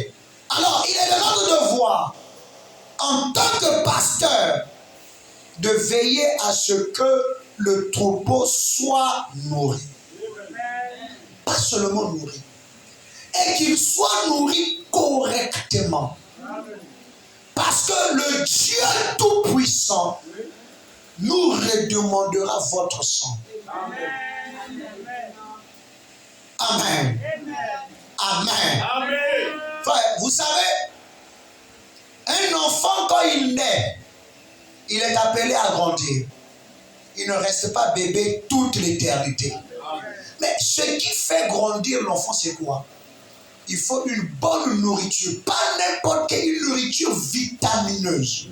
S2: Alors, il est de notre devoir, en tant que pasteur, de veiller à ce que le troupeau soit nourri. Pas seulement nourri. Et qu'il soit nourri correctement. Parce que le Dieu Tout-Puissant nous redemandera votre sang. Amen. Amen.
S3: Amen.
S2: Frère, vous savez, un enfant quand il naît, il est appelé à grandir. Il ne reste pas bébé toute l'éternité. Mais ce qui fait grandir l'enfant, c'est quoi? Il faut une bonne nourriture, pas n'importe quelle nourriture vitamineuse.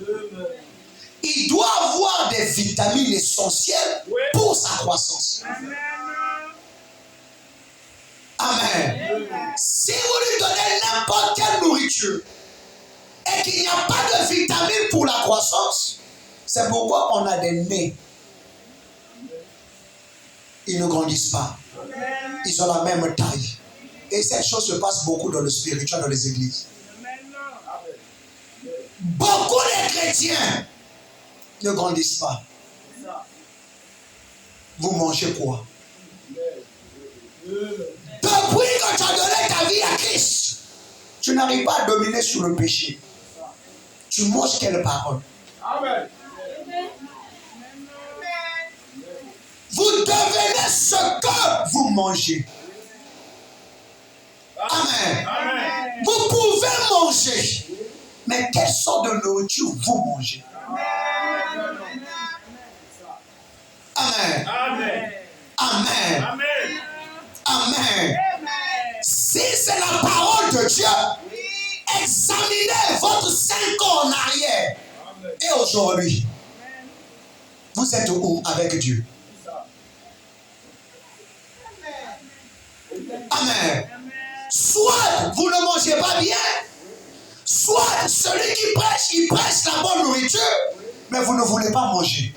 S2: Il doit avoir des vitamines essentielles pour sa croissance. Amen. Si vous lui donnez n'importe quelle nourriture et qu'il n'y a pas de vitamines pour la croissance, c'est pourquoi on a des nez. Ils ne grandissent pas. Ils ont la même taille. Et cette chose se passe beaucoup dans le spirituel, dans les églises. Beaucoup de chrétiens ne grandissent pas. Vous mangez quoi? Depuis que tu as donné ta vie à Christ, tu n'arrives pas à dominer sur le péché. Tu manges quelle parole?
S3: Amen.
S2: Vous devenez ce que vous mangez. Amen.
S3: Amen.
S2: Vous pouvez manger, mais quelle sorte de nourriture vous mangez? Amen.
S3: Amen.
S2: Amen.
S3: Amen.
S2: Amen. Si c'est la parole de Dieu, examinez votre 5 ans en arrière et aujourd'hui. Vous êtes où avec Dieu? Amen. Soit vous ne mangez pas bien, soit celui qui prêche, il prêche la bonne nourriture, mais vous ne voulez pas manger.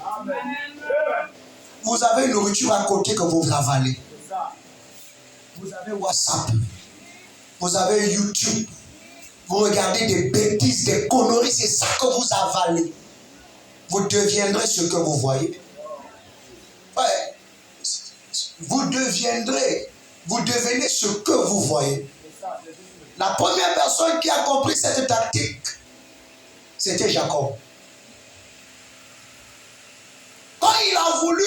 S2: Vous avez une nourriture à côté que vous avalez. Vous avez WhatsApp, vous avez YouTube, vous regardez des bêtises, des conneries, c'est ça que vous avalez. Vous deviendrez ce que vous voyez. Ouais. Vous devenez ce que vous voyez. La première personne qui a compris cette tactique, c'était Jacob. Quand il a voulu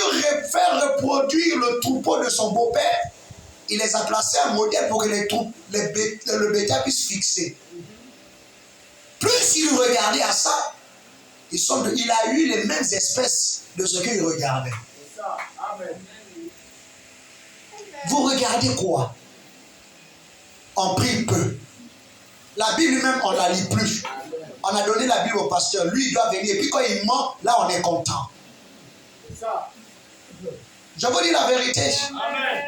S2: faire reproduire le troupeau de son beau-père, il les a placés un modèle pour que le bétail puisse fixer. Plus il regardait à ça, il a eu les mêmes espèces de ce qu'il regardait. Vous regardez quoi? On prie peu. La Bible même, on ne la lit plus. On a donné la Bible au pasteur. Lui, il doit venir. Et puis quand il ment, là, on est content. Je vous dis la vérité.
S3: Amen.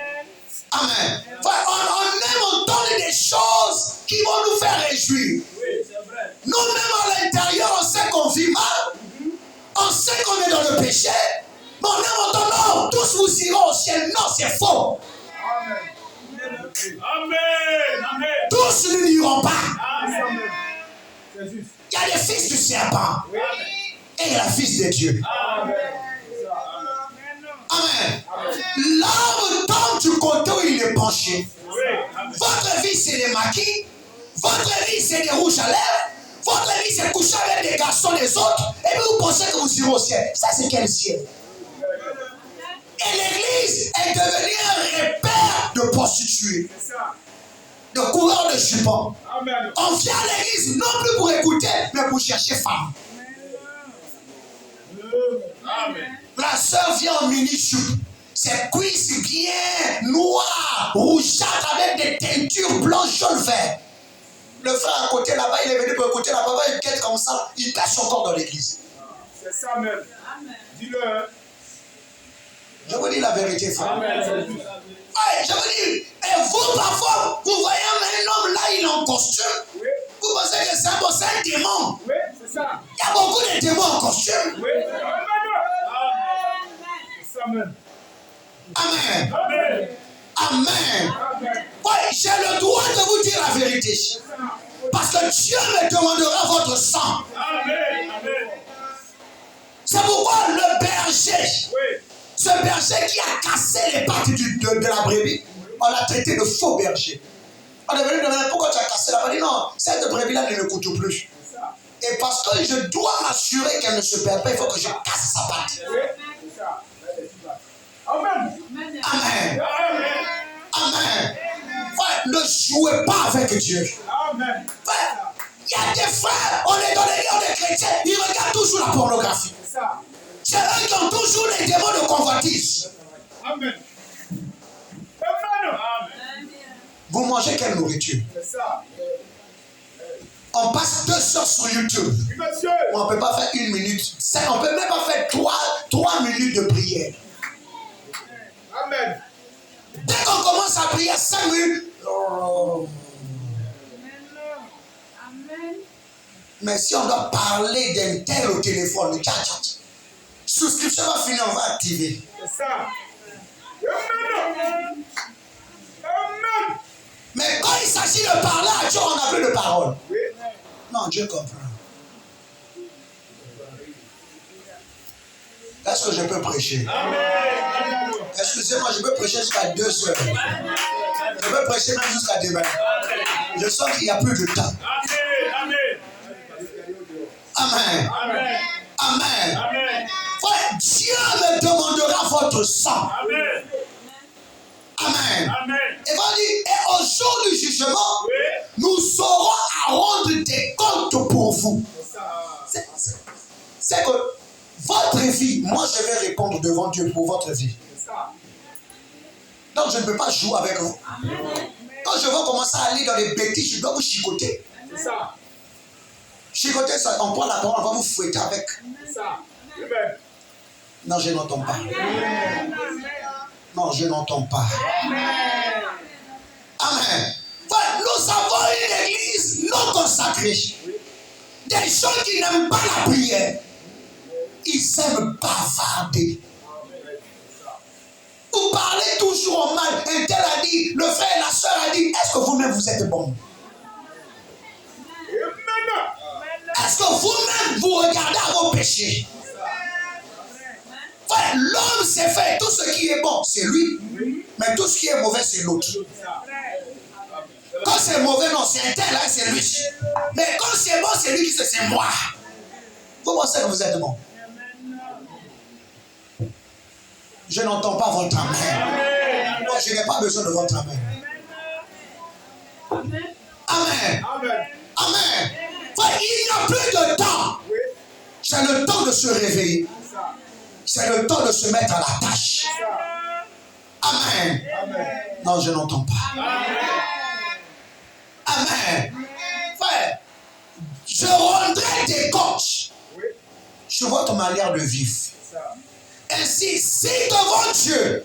S2: Amen. Enfin, on aime entendre des choses qui vont nous faire réjouir.
S3: Oui, c'est vrai.
S2: Nous-mêmes à l'intérieur, on sait qu'on vit mal. On sait qu'on est dans le péché. Mais on aime entendre, non, tous vous irez au ciel. Non, c'est faux.
S3: Amen. Amen.
S2: Tous ne n'iront pas.
S3: Amen. C'est juste.
S2: Il y a les fils du serpent
S3: Oui.
S2: et il y a les fils de Dieu.
S3: Amen.
S2: Amen. L'homme tombe du côté où il est penché.
S3: Oui. Amen.
S2: Votre vie, c'est les maquis. Votre vie, c'est des rouges à lèvres. Votre vie, c'est coucher avec des garçons des autres. Et puis vous pensez que vous irez au ciel. Ça, c'est quel ciel? Et l'église est devenue un repère de prostituées,
S3: C'est ça.
S2: de coureurs de jupons.
S3: Amen.
S2: On vient à l'église non plus pour écouter, mais pour chercher femme.
S3: Amen.
S2: La sœur vient en mini-jupe. Ses cuisses bien noires, rougeâtres avec des teintures blanches, jaunes, vert. Le frère à côté là-bas, il est venu pour écouter la papa, il quête comme ça, il cache son corps dans l'église.
S3: C'est ça même. Dis-le. Hein.
S2: Je vous dis la vérité, frère.
S3: Amen. C'est juste.
S2: Ouais, je vous dis, et vous parfois, vous voyez un homme là, il est en costume.
S3: Oui.
S2: Vous pensez que c'est un démon.
S3: Oui, c'est ça.
S2: Il y a beaucoup de démons en costume.
S3: Oui. Amen. C'est ça même.
S2: Amen.
S3: Amen.
S2: Amen.
S3: Amen.
S2: Ouais, j'ai le droit de vous dire la vérité. Parce que Dieu me demandera votre sang.
S3: Amen. Amen.
S2: C'est pourquoi le berger,
S3: Oui.
S2: ce berger qui a cassé les pattes de la brebis, on l'a traité de faux berger. On est venu demander pourquoi tu as cassé la patte. Il dit non, cette brebis-là ne me coûte plus.
S3: C'est ça.
S2: Et parce que je dois m'assurer qu'elle ne se perd pas, il faut que je casse sa patte.
S3: Oui. C'est ça. Amen.
S2: Amen.
S3: Amen.
S2: Amen. Ouais, ne jouez pas avec Dieu.
S3: Amen.
S2: Ouais, il y a des frères, on est dans les lieux des chrétiens, ils regardent toujours la pornographie.
S3: C'est ça.
S2: C'est eux qui ont toujours les démons de convoitise.
S3: Amen. Amen.
S2: Vous mangez quelle nourriture?
S3: C'est ça.
S2: On passe 2 heures sur YouTube.
S3: Oui, monsieur.
S2: On ne peut pas faire 1 minute. On ne peut même pas faire 3 minutes de prière.
S3: Amen.
S2: Dès qu'on commence à prier 5 minutes. Oh. Mais si on doit parler d'un tel au téléphone, le tchat, souscription va finir, on va activer.
S3: C'est ça. Amen. Amen.
S2: Mais quand il s'agit de parler à Dieu, on n'a plus de parole.
S3: Oui.
S2: Non, Dieu comprend. Est-ce que je peux prêcher?
S3: Amen.
S2: Excusez-moi, je peux prêcher jusqu'à 2 heures. Je peux prêcher même jusqu'à demain. Je sens qu'il n'y a plus de temps.
S3: Amen.
S2: Amen.
S3: Amen.
S2: Amen.
S3: Amen.
S2: Ouais, Dieu me demandera votre sang.
S3: Amen.
S2: Amen.
S3: Amen.
S2: Et va dire, et au jour du jugement,
S3: Oui.
S2: nous saurons à rendre des comptes pour vous.
S3: C'est ça.
S2: C'est que votre vie, moi je vais répondre devant Dieu pour votre vie.
S3: C'est ça.
S2: Donc je ne peux pas jouer avec vous. Quand je vais commencer à aller dans les bêtises, je dois vous chicoter.
S3: C'est ça.
S2: Chicoter, ça, on prend la parole, on va vous fouetter avec.
S3: C'est ça. Amen.
S2: Non, je n'entends pas. Non, je n'entends pas. Amen. Ouais, nous avons une église non consacrée. Des gens qui n'aiment pas la prière. Ils aiment bavarder. Vous parlez toujours au mal. Un tel a dit, le frère et la soeur a dit, est-ce que vous-même vous êtes bon? Est-ce que vous-même vous regardez à vos péchés? Ouais, l'homme s'est fait, tout ce qui est bon, c'est lui. Mais tout ce qui est mauvais, c'est l'autre. Quand c'est mauvais, non, c'est un tel, hein, c'est lui. Mais quand c'est bon, c'est lui qui se c'est moi. Vous pensez que vous êtes bon? Je n'entends pas votre amen. Non, je n'ai pas besoin de votre amen. Amen.
S3: Amen.
S2: Amen. Ouais, il n'y a plus de temps. C'est le temps de se réveiller. C'est le temps de se mettre à la tâche. Amen.
S3: Amen.
S2: Non, je n'entends pas.
S3: Amen.
S2: Amen. Ouais. Je rendrai des comptes sur votre manière de vivre. Ainsi, si devant Dieu,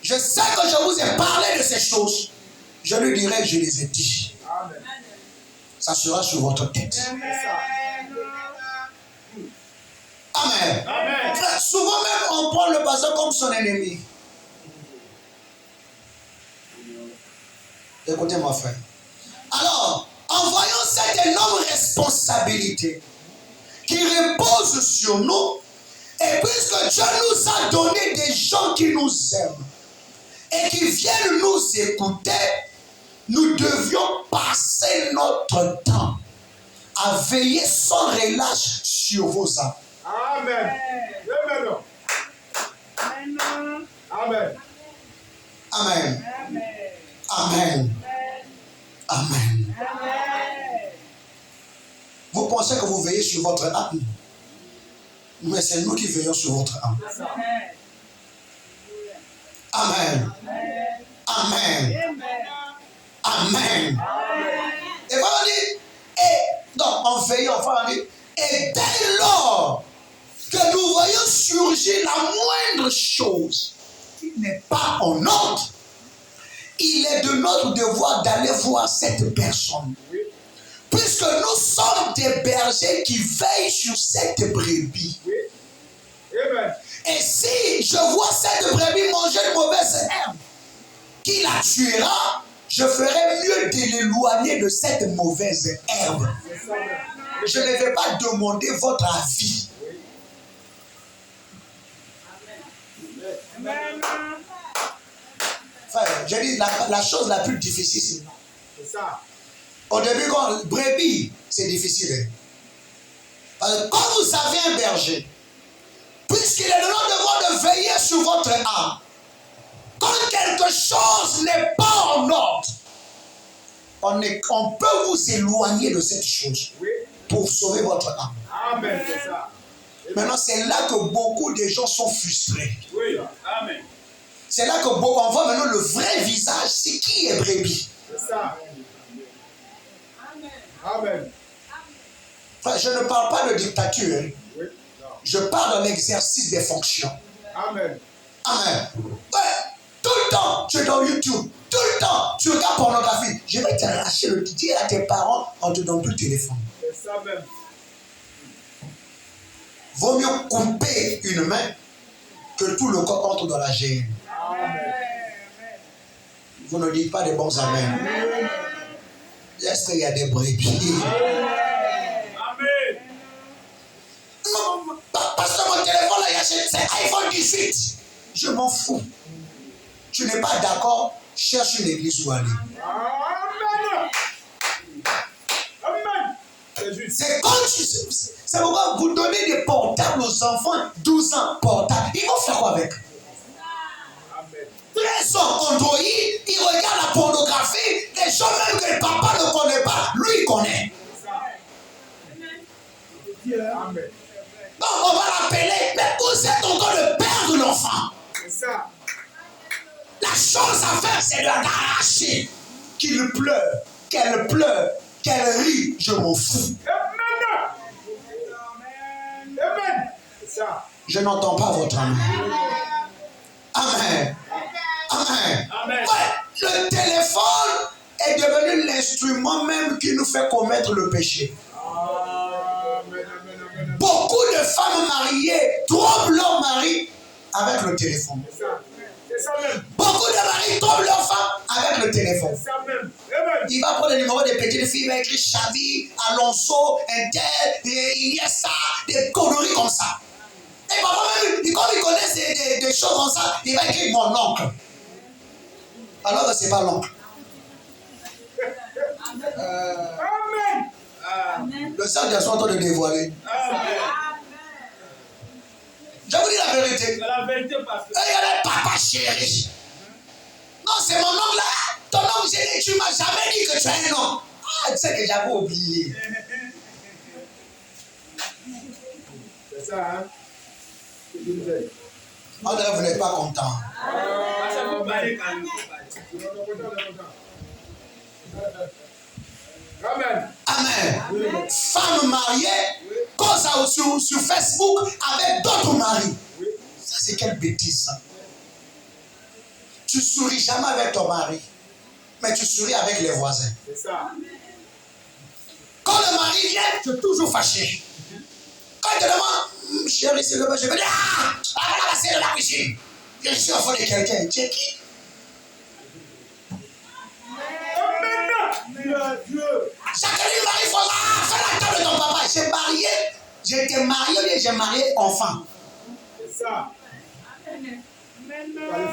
S2: je sais que je vous ai parlé de ces choses, je lui dirai que je les ai dit.
S3: Amen.
S2: Ça sera sur votre tête. Amen.
S3: Amen.
S2: Frère, souvent même, on prend le pasteur comme son ennemi. Écoutez-moi, frère. Alors, en voyant cette énorme responsabilité qui repose sur nous, et puisque Dieu nous a donné des gens qui nous aiment et qui viennent nous écouter, nous devions passer notre temps à veiller sans relâche sur vos âmes.
S3: Amen. Amen. Amen.
S2: Amen. Amen. Amen. Vous pensez que vous veillez sur votre âme, mais c'est nous qui veillons sur votre âme. Amen. Amen. Amen. Et voilà, donc en veillant, voilà, et dès lors que nous voyons surgir la moindre chose qui n'est pas en ordre, il est de notre devoir d'aller voir cette personne. Puisque nous sommes des bergers qui veillent sur cette brebis.
S3: Amen.
S2: Et si je vois cette brebis manger une mauvaise herbe qui la tuera, je ferai mieux de l'éloigner de cette mauvaise herbe. Je ne vais pas demander votre avis. Frère, je dis la chose la plus difficile,
S3: C'est ça.
S2: au début, quand brebis, c'est difficile. Parce que quand vous avez un berger, puisqu'il est de notre devoir de veiller sur votre âme, quand quelque chose n'est pas en ordre, on peut vous éloigner de cette chose pour sauver votre âme.
S3: Amen. C'est ça.
S2: Maintenant, c'est là que beaucoup de gens sont frustrés.
S3: Oui. Amen.
S2: C'est là que on voit maintenant le vrai visage, c'est qui est brebis.
S3: C'est ça. Amen.
S2: Enfin, je ne parle pas de dictature, hein.
S3: Oui. Non.
S2: Je parle de l'exercice des fonctions.
S3: Amen.
S2: Amen. Ouais, tout le temps, tu es dans YouTube. Tout le temps, tu regardes pornographie. Je vais t'arracher le dire à tes parents, on ne te donne plus le téléphone.
S3: C'est ça même.
S2: Vaut mieux couper une main que tout le corps entre dans la gêne.
S3: Amen.
S2: Vous ne dites pas des bons amen. Est-ce qu'il y a des brebis?
S3: Amen.
S2: Non, parce que mon téléphone là, c'est iPhone 18. Je m'en fous. Tu n'es pas d'accord? Cherche une église où aller.
S3: Amen. Amen. C'est juste.
S2: C'est quand tu. C'est pourquoi vous donnez des portables aux enfants, 12 ans, portables. Ils vont faire quoi avec?
S3: Amen.
S2: 13 ans, Android, ils regardent la pornographie, les gens même que le papa ne connaît pas, lui il connaît.
S3: C'est ça. Amen.
S2: Donc on va l'appeler, mais vous êtes encore le père de l'enfant.
S3: C'est ça.
S2: La chose à faire, c'est de l'arracher. Qu'il pleure, qu'elle rit, je m'en fous.
S3: Amen. Amen. C'est ça.
S2: Je n'entends pas votre amen. Amen. Amen.
S3: Amen.
S2: Ouais, le téléphone est devenu l'instrument même qui nous fait commettre le péché.
S3: Amen. Amen.
S2: Beaucoup de femmes mariées trompent leur mari avec le téléphone.
S3: C'est ça. C'est ça même.
S2: Beaucoup de maris trompent leur femme avec le téléphone.
S3: C'est ça même. Amen.
S2: Il va prendre le numéro des petites filles, il va écrire Xavi, Alonso, Inter, Iniesta, des conneries comme ça. Et parfois même, comme il connaît des choses comme ça, il va écrire mon oncle. Alors que ce n'est pas l'oncle.
S3: Amen.
S2: Le sang des sont en train de dévoiler.
S3: Amen.
S2: Je vous dis la vérité.
S3: C'est la vérité parce que.
S2: Il y a des papas chéris. Non, c'est mon oncle là. Ton oncle, tu ne m'as jamais dit que tu as un oncle. Ah, tu sais que j'avais oublié.
S3: C'est ça, hein?
S2: On dirait que vous n'êtes pas content.
S3: Parce que vous parlez quand même. Amen.
S2: Amen. Femme mariée, cause sur Facebook avec d'autres maris. Ça, c'est quelle bêtise, ça. Tu souris jamais avec ton mari, mais tu souris avec les voisins.
S3: C'est ça.
S2: Quand le mari vient, tu es toujours fâché. Quand il te demande, chérie, c'est le bon, je vais dire, ah, c'est de la cuisine. Je suis au fond de quelqu'un. Tu es qui? j'étais marié, bien j'ai marié enfant.
S3: C'est ça. Allez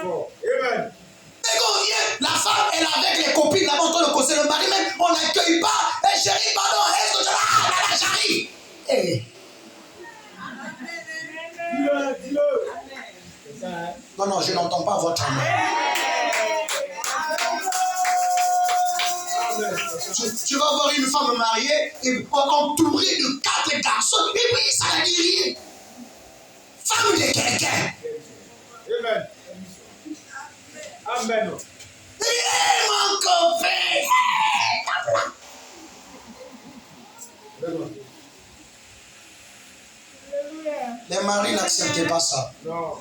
S3: fort. Amen.
S2: Dès qu'on vient, la femme, elle est avec les copines là-bas en train de causer. Le mari même, on n'accueille pas. Eh chérie, pardon, est-ce que tu là, j'arrive. Eh.
S3: Dis-le. C'est ça, hein?
S2: Non, non, je n'entends pas votre amour. Tu vas voir une femme mariée et entourée de 4 garçons et puis ça ne dit rien. Femme de quelqu'un.
S3: Amen. Amen.
S2: Hey, mon copain. Les maris n'acceptent pas ça.
S3: Non.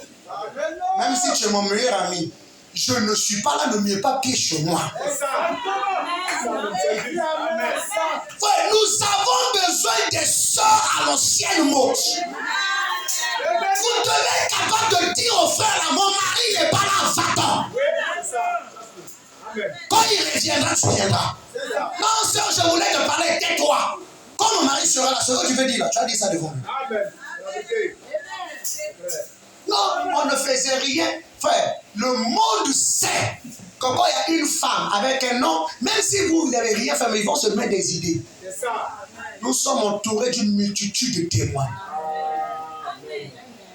S2: Même si tu es mon meilleur ami, je ne suis pas là, ne mets pas pied chez moi.
S3: C'est ça. Amen.
S2: Ouais, nous avons besoin des sœurs à l'ancienne mode. Vous devez être capable de dire au frère, là, mon mari n'est pas là, va-t'en.
S3: Oui, c'est ça. Amen.
S2: Quand il reviendra, tu viendras.
S3: C'est ça.
S2: Non, sœur, je voulais te parler, tais-toi. Quand mon mari sera là, ce que tu veux dire là, tu as dit ça devant lui.
S3: Amen.
S2: Non, on ne faisait rien. Frère, le monde sait que quand il y a une femme avec un homme, même si vous n'avez rien fait, mais ils vont se mettre des idées.
S3: C'est ça.
S2: Nous sommes entourés d'une multitude de témoins.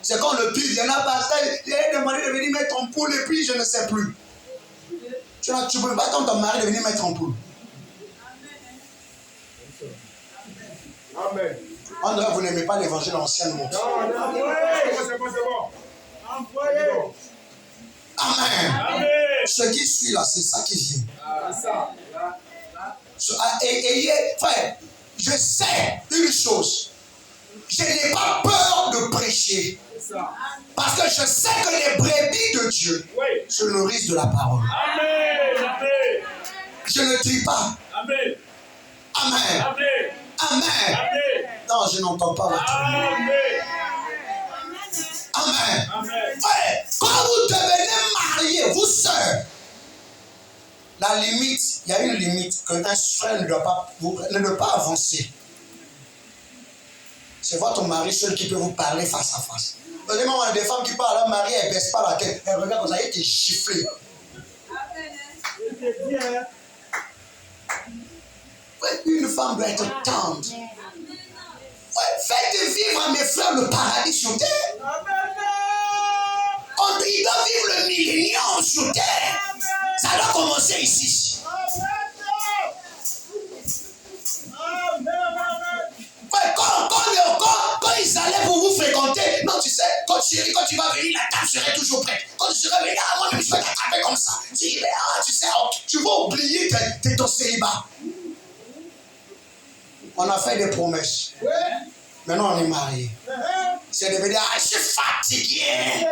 S2: C'est quand le pire viendra passer, il a demandé de venir mettre en poule et puis je ne sais plus. Tu ne peux pas attendre ton mari de venir mettre en poule.
S3: Amen.
S2: André, vous n'aimez pas l'évangile anciennement.
S3: Non, c'est bon. Envoyez.
S2: Amen.
S3: Amen.
S2: Ce qui suit là, c'est ça qui vient.
S3: C'est ça.
S2: Et frère, je sais une chose. Je n'ai pas peur de prêcher.
S3: C'est ça.
S2: Parce que je sais que les brebis de Dieu
S3: Oui.
S2: se nourrissent de la parole.
S3: Amen. Amen.
S2: Je ne trie pas.
S3: Amen.
S2: Amen.
S3: Amen.
S2: Amen.
S3: Amen.
S2: Non, je n'entends pas votre nom.
S3: Amen.
S2: Amen.
S3: Amen.
S2: Frère, quand vous devenez mariés, vous sœurs, la limite, il y a une limite qu'un frère ne doit pas avancer. C'est votre mari seul qui peut vous parler face à face. Honnêtement, on a des femmes qui parlent à leur mari, elles ne baissent pas la tête. Elles regardent comme ça, elles étaient giflées. Ouais, une femme doit être tendre. Ouais, faites vivre à mes frères le paradis sur terre. Il doit vivre le millénium sur terre. Ça doit commencer ici. Ouais, quand ils allaient pour vous fréquenter, non, tu sais, quand tu vas venir, la table serait toujours prête. Quand tu serais venu, moi-même, je vais t'attraper comme ça. Tu dis, mais tu sais, tu vas oublier ton célibat. On a fait des promesses. Maintenant, on est mariés. C'est de dire, je suis fatigué.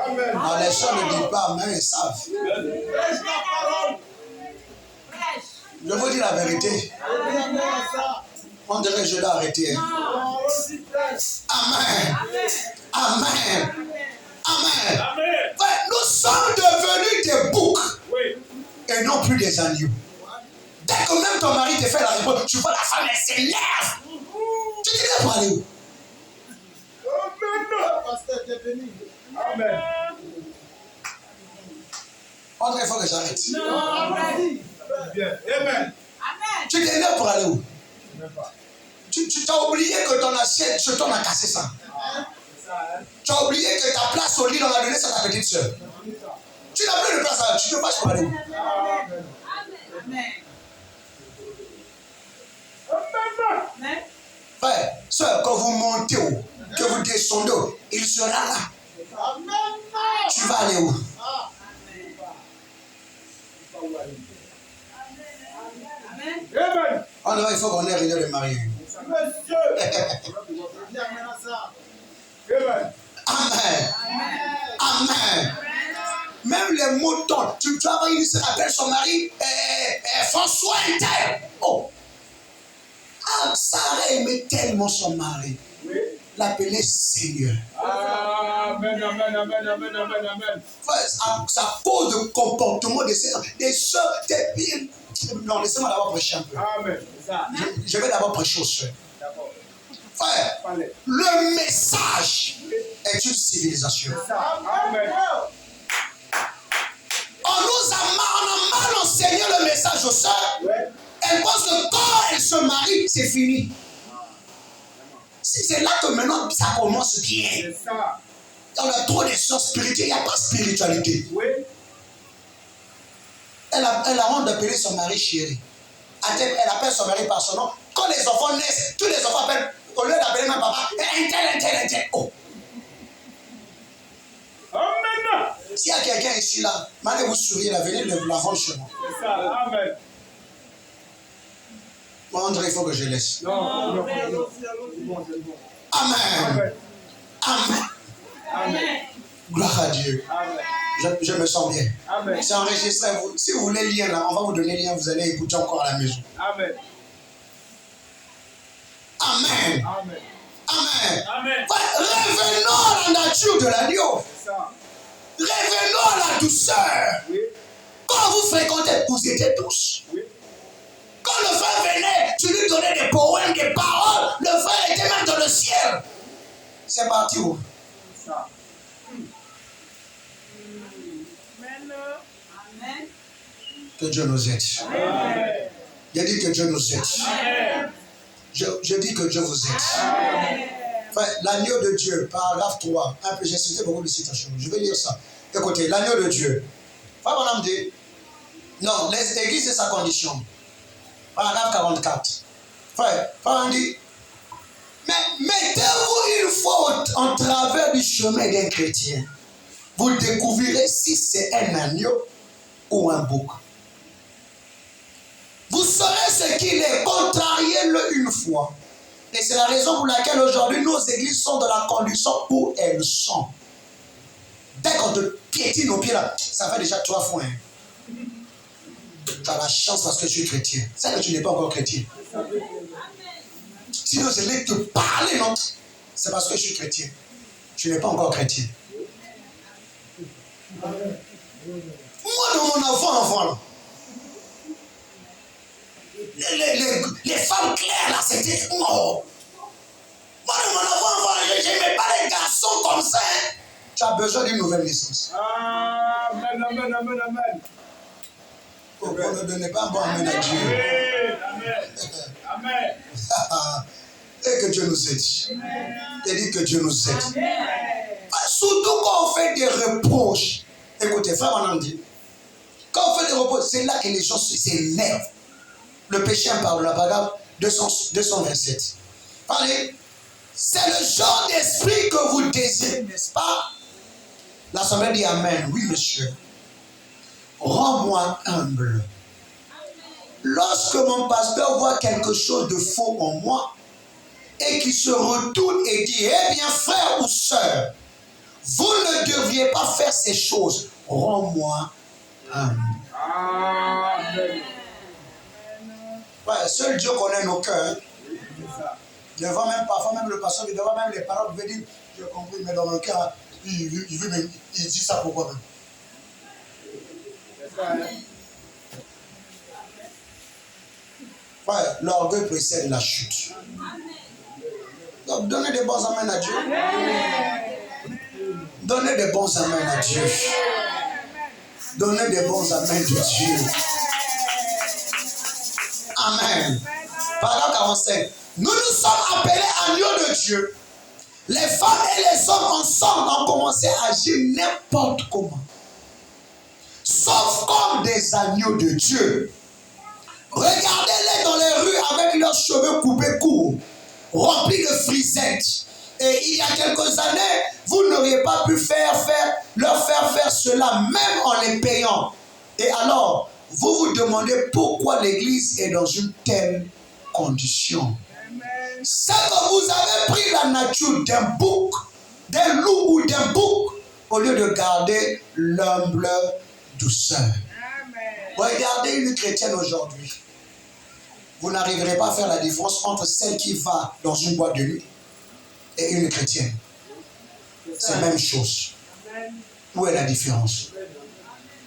S3: Amen.
S2: Non, les gens ne disent pas, mais ils savent. Je vous dis la vérité. On dirait que je l'ai arrêté. Amen. Amen. Amen. Ouais, nous sommes devenus des boucs et non plus des agneaux. Dès que même ton mari te fait la réponse, tu vois la femme, elle s'énerve. Tu dis pour aller où?
S3: Amen.
S2: André, il faut que j'arrête.
S3: Bien. Amen.
S2: Tu t'énerves pour aller où? Tu as oublié que ton assiette, je t'en a cassé ça. Tu as oublié que ta place au lit, on a donné ça à ta petite soeur. Tu n'as plus de place à tu te passes pour aller où? Frère, soeur, quand vous montez haut, que vous descendez haut, il sera là. Tu vas aller où?
S3: Amen.
S2: Alors, il faut qu'on ait réuni les mariés.
S3: Amen.
S2: Amen. Amen. Même les moutons. Tu vas voir, il appelle son mari François Intel. Oh. Ah, Sarah aimait tellement son mari. L'appelait Seigneur.
S3: Amen, amen, amen, amen, amen, amen.
S2: Ça cause de comportement des sœurs. Non, Non, laissez-moi d'abord prêcher un peu.
S1: Amen. Ça.
S2: Je vais d'abord prêcher aux soeurs.
S1: D'accord.
S2: Frère,
S1: Parlez.
S2: le message est une civilisation.
S1: Ça. Amen.
S2: On a mal enseigné le message aux sœurs.
S1: Ouais.
S2: Elles pensent que quand elles se marient, c'est fini. C'est là que maintenant ça commence bien.
S1: C'est ça.
S2: On a trop de sœurs spirituelles, il n'y a pas de spiritualité.
S1: Oui.
S2: Elle a honte d'appeler son mari chéri. Elle appelle son mari par son nom. Quand les enfants naissent, tous les enfants appellent, au lieu d'appeler même papa, un tel. Oh.
S1: Amen.
S2: S'il y a quelqu'un ici là, malgré vous souriez, là, venez la rendre chez moi.
S1: C'est ça. Amen.
S2: Moi, André, il faut que je laisse.
S1: Non. Non.
S2: Amen.
S1: Amen.
S2: Amen.
S1: Amen.
S2: Gloire à Dieu.
S1: Amen.
S2: Je me sens bien.
S1: Amen.
S2: C'est enregistré. Si vous voulez lire là, on va vous donner le lien, vous allez écouter encore à la maison.
S1: Amen.
S2: Amen.
S1: Amen.
S2: Amen.
S1: Amen.
S2: Revenons à la nature de l'agneau.
S1: C'est ça.
S2: Revenons à la douceur.
S1: Oui.
S2: Quand vous fréquentez, vous étiez tous.
S1: Oui.
S2: Quand le frère venait, tu lui donnais des poèmes, des paroles, le frère était même dans le ciel. C'est parti où?
S1: C'est ça.
S4: Amen.
S2: Que Dieu nous aide.
S1: Amen.
S2: Il dit que Dieu nous aide.
S1: Amen.
S2: Je dis que Dieu vous aide.
S1: Amen.
S2: Enfin, l'agneau de Dieu, paragraphe 3. J'ai cité beaucoup de citations. Je vais lire ça. Écoutez, l'agneau de Dieu. Frère Bonhomme dit, non, l'église c'est sa condition. Paragraphe 44. Frère Bonhomme dit, mais mettez-vous une fois en travers du chemin d'un chrétien. Vous découvrirez si c'est un agneau ou un bouc. Vous saurez ce qu'il est, contrariez-le une fois. Et c'est la raison pour laquelle aujourd'hui nos églises sont dans la condition où elles sont. Dès qu'on te piétine au pied là, ça fait déjà 3 fois. Hein. Tu as la chance parce que tu es chrétien. C'est que tu n'es pas encore chrétien. Sinon, je vais te parler, non? C'est parce que je suis chrétien. Tu n'es pas encore chrétien. Moi, dans mon enfant là, les femmes claires là, c'était. Oh. Moi, dans mon enfant, je n'aimais pas les garçons comme ça. Hein. Tu as besoin d'une nouvelle naissance.
S1: Amen. Amen. Amen. Amen.
S2: On ne donnait pas un bon amen à Dieu.
S1: Amen. Amen.
S2: Et que Dieu nous aide. Et dit que Dieu nous aide. Surtout quand on fait des reproches. Écoutez, frère Manan dit, quand on fait des reproches, c'est là que les gens s'énervent. Le péché parle, la paragraphe 227. Parlez. C'est le genre d'esprit que vous désirez, n'est-ce pas? L'assemblée dit Amen. Oui, monsieur. Rends-moi humble. Lorsque mon pasteur voit quelque chose de faux en moi et qu'il se retourne et dit, eh bien, frère ou sœur, vous ne devriez pas faire ces choses. Rends-moi humble.
S1: Amen.
S2: Ouais, seul Dieu connaît nos cœurs.
S1: C'est ça.
S2: Devant même, parfois même le pasteur, devant même les paroles, veut dire, j'ai compris, mais dans le cœur, il dit ça pourquoi même.
S1: C'est ça. Hein?
S2: Ouais, l'orgueil précède la chute. Donc, donnez des bons amens à Dieu. Donnez des bons amens à Dieu. Donnez des bons amens de Dieu. Amen. Paragraphe 45. Nous nous sommes appelés agneaux de Dieu. Les femmes et les hommes ensemble ont commencé à agir n'importe comment. Sauf comme des agneaux de Dieu. Regardez-les dans les rues avec leurs cheveux coupés courts, remplis de frisettes. Et il y a quelques années, vous n'auriez pas pu leur faire faire cela, même en les payant. Et alors, vous vous demandez pourquoi l'Église est dans une telle condition. C'est que vous avez pris la nature d'un bouc, d'un loup ou d'un bouc, au lieu de garder l'humble douceur. Regardez une chrétienne aujourd'hui. Vous n'arriverez pas à faire la différence entre celle qui va dans une boîte de nuit et une chrétienne. C'est la même chose. Où est la différence?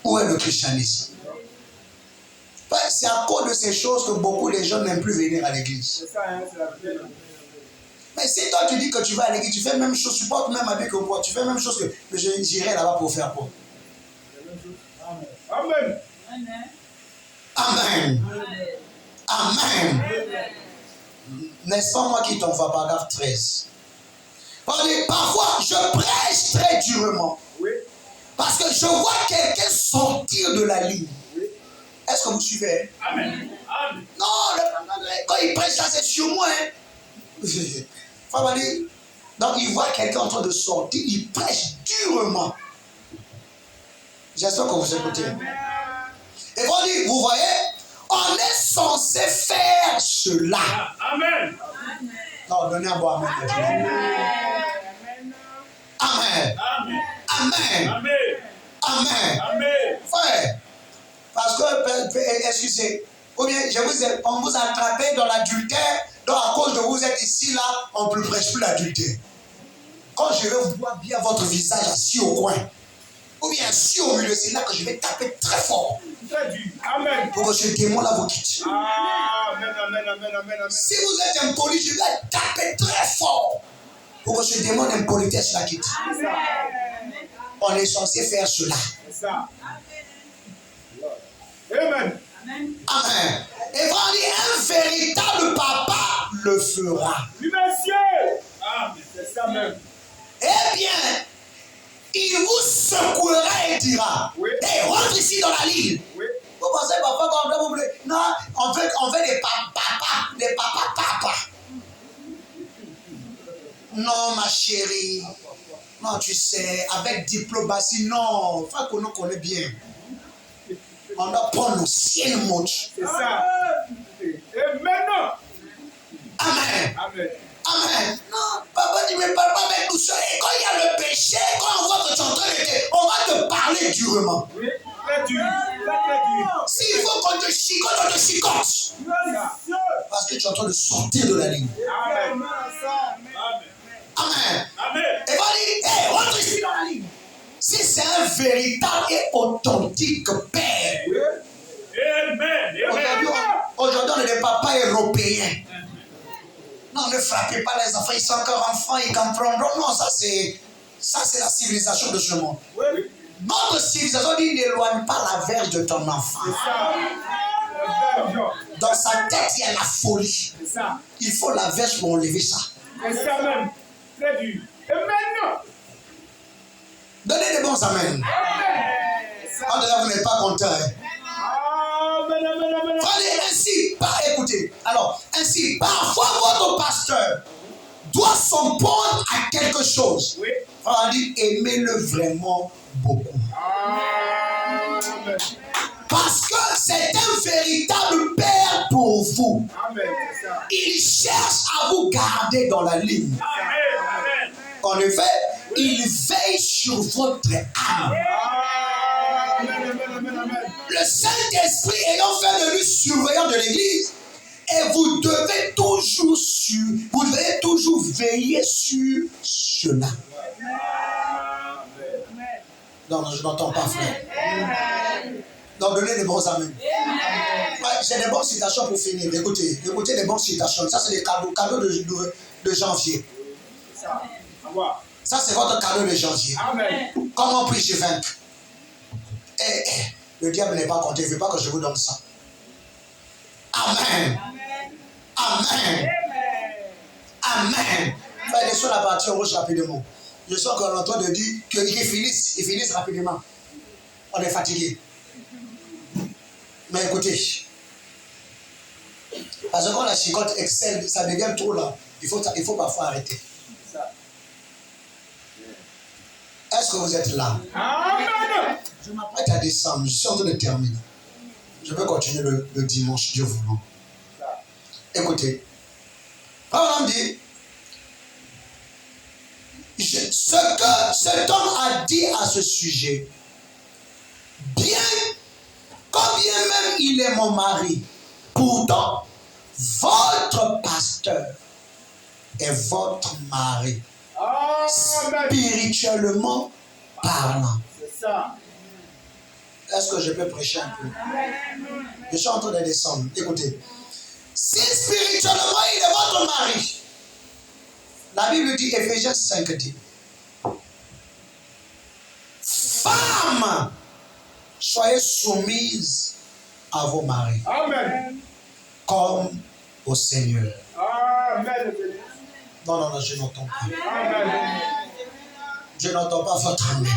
S2: Où est le christianisme? c'est à cause de ces choses que beaucoup de gens n'aiment plus venir à l'église.
S1: C'est ça, hein, c'est la vérité.
S2: Mais si toi tu dis que tu vas à l'église, tu fais la même chose, tu portes même habit que moi, tu fais la même chose que j'irai là-bas pour faire quoi?
S1: Amen.
S2: Amen. Amen. N'est-ce pas moi qui t'envoie, paragraphe 13. Parfois, je prêche très durement.
S1: Oui.
S2: Parce que je vois quelqu'un sortir de la ligne.
S1: Oui.
S2: Est-ce que vous suivez?
S1: Amen. Amen.
S2: Non, quand il prêche là, c'est sur moi. Donc, il voit quelqu'un en train de sortir, il prêche durement. J'espère que vous écoutez. Et vous voyez, on est censé faire cela.
S1: Amen.
S2: Non, donnez un bon amen. Amen.
S1: Amen.
S2: Amen.
S1: Amen.
S2: Amen.
S1: Amen.
S2: Frère, parce que, excusez, ou bien on vous a attrapé dans l'adultère, donc à cause de vous êtes ici, là, on ne prêche plus l'adultère. Quand je vais voir bien votre visage assis au coin, ou bien assis au milieu, c'est là que je vais taper très fort.
S1: Très dur. Amen.
S2: Pour que ce démon-là vous quitte.
S1: Amen. Amen. Amen. Amen. Amen.
S2: Si vous êtes impoli, je vais taper très fort. Pour que ce démon d'impolitesse la quitte. On est censé faire cela.
S1: C'est ça. Amen.
S2: Amen. Et vraiment, un véritable papa le fera.
S1: Oui, monsieur. Amen. C'est ça même.
S2: Eh bien, il vous secouera et dira,
S1: Oui.
S2: hey, rentre ici dans la ligne.
S1: Oui.
S2: Vous pensez papa comme ça, vous voulez? Non, on veut des papas. Non, ma chérie. Non, tu sais, avec diplomatie, non. Faut qu'on nous connaît bien. On doit prendre l'ancienne mode.
S1: C'est ça. Et maintenant.
S2: Amen.
S1: Amen.
S2: Amen. Non, papa, tu ne me parles pas avec douceur. Et quand il y a le péché, quand on voit que tu es en train de on va te parler durement.
S1: Oui, très dur. Très dur.
S2: S'il faut qu'on te chicote, on te chicote. Parce que tu es en train de sortir de la ligne.
S1: Amen.
S2: Amen.
S1: Amen.
S2: Et va dire, hey, rentre ici dans la ligne. Si c'est un véritable et authentique père.
S1: Oui. Amen.
S2: Aujourd'hui, on est des papas européens. Non, ne frappez pas les enfants, ils sont encore enfants, ils comprendront. Non, ça c'est la civilisation de ce monde.
S1: Oui.
S2: Notre civilisation dit n'éloigne pas la verge de ton enfant.
S1: C'est ça.
S2: Dans sa tête, il y a la folie.
S1: C'est ça.
S2: Il faut la verge pour enlever ça.
S1: C'est ça même. Très dur. Et maintenant.
S2: Donnez des bons amens. En tout cas, vous n'êtes pas content. Hein?
S1: Amen.
S2: Fallait ainsi, écoutez, alors, ainsi, parfois votre pasteur doit s'en prendre à quelque chose.
S1: Oui.
S2: On dit, aimez-le vraiment beaucoup.
S1: Amen.
S2: Parce que c'est un véritable père pour vous.
S1: Amen. C'est ça.
S2: Il cherche à vous garder dans la ligne.
S1: Amen.
S2: En effet, il veille sur votre âme.
S1: Amen.
S2: Le Saint-Esprit ayant fait de lui surveillant de l'Église, et vous devez toujours veiller sur cela. Non, je n'entends pas, frère. Donc, donnez des bons amens. Ouais, j'ai des bonnes citations pour finir. Écoutez les bonnes citations. Ça, c'est les cadeaux de janvier. Ça, c'est votre cadeau de janvier.
S1: Amen.
S2: Comment puis-je vaincre? Le diable n'est pas content. Il ne veut pas que je vous donne ça. Amen. Amen. Amen. Frère, laissons la partie rouge rapidement. Je sens qu'on est en train de dire qu'ils finissent rapidement. On est fatigué. Mais écoutez, parce que quand la chicote excelle, ça devient trop là. Il faut parfois arrêter. Est-ce que vous êtes là?
S1: Amen.
S2: Je m'apprête à descendre. Je suis en train de terminer. Je vais continuer le dimanche, Dieu voulant. Écoutez. Paul dit, ce que cet homme a dit à ce sujet, quand bien même il est mon mari, pourtant, votre pasteur est votre mari.
S1: Amen.
S2: Spirituellement parlant.
S1: C'est ça.
S2: Est-ce que je peux prêcher un peu?
S1: Amen.
S2: Je suis en train de descendre. Écoutez. Si spirituellement il est votre mari, la Bible dit, Ephésiens 5 dit, femmes, soyez soumises à vos maris.
S1: Amen.
S2: Comme au Seigneur.
S1: Amen.
S2: Non, je n'entends pas.
S1: Amen.
S2: Je n'entends pas votre amen.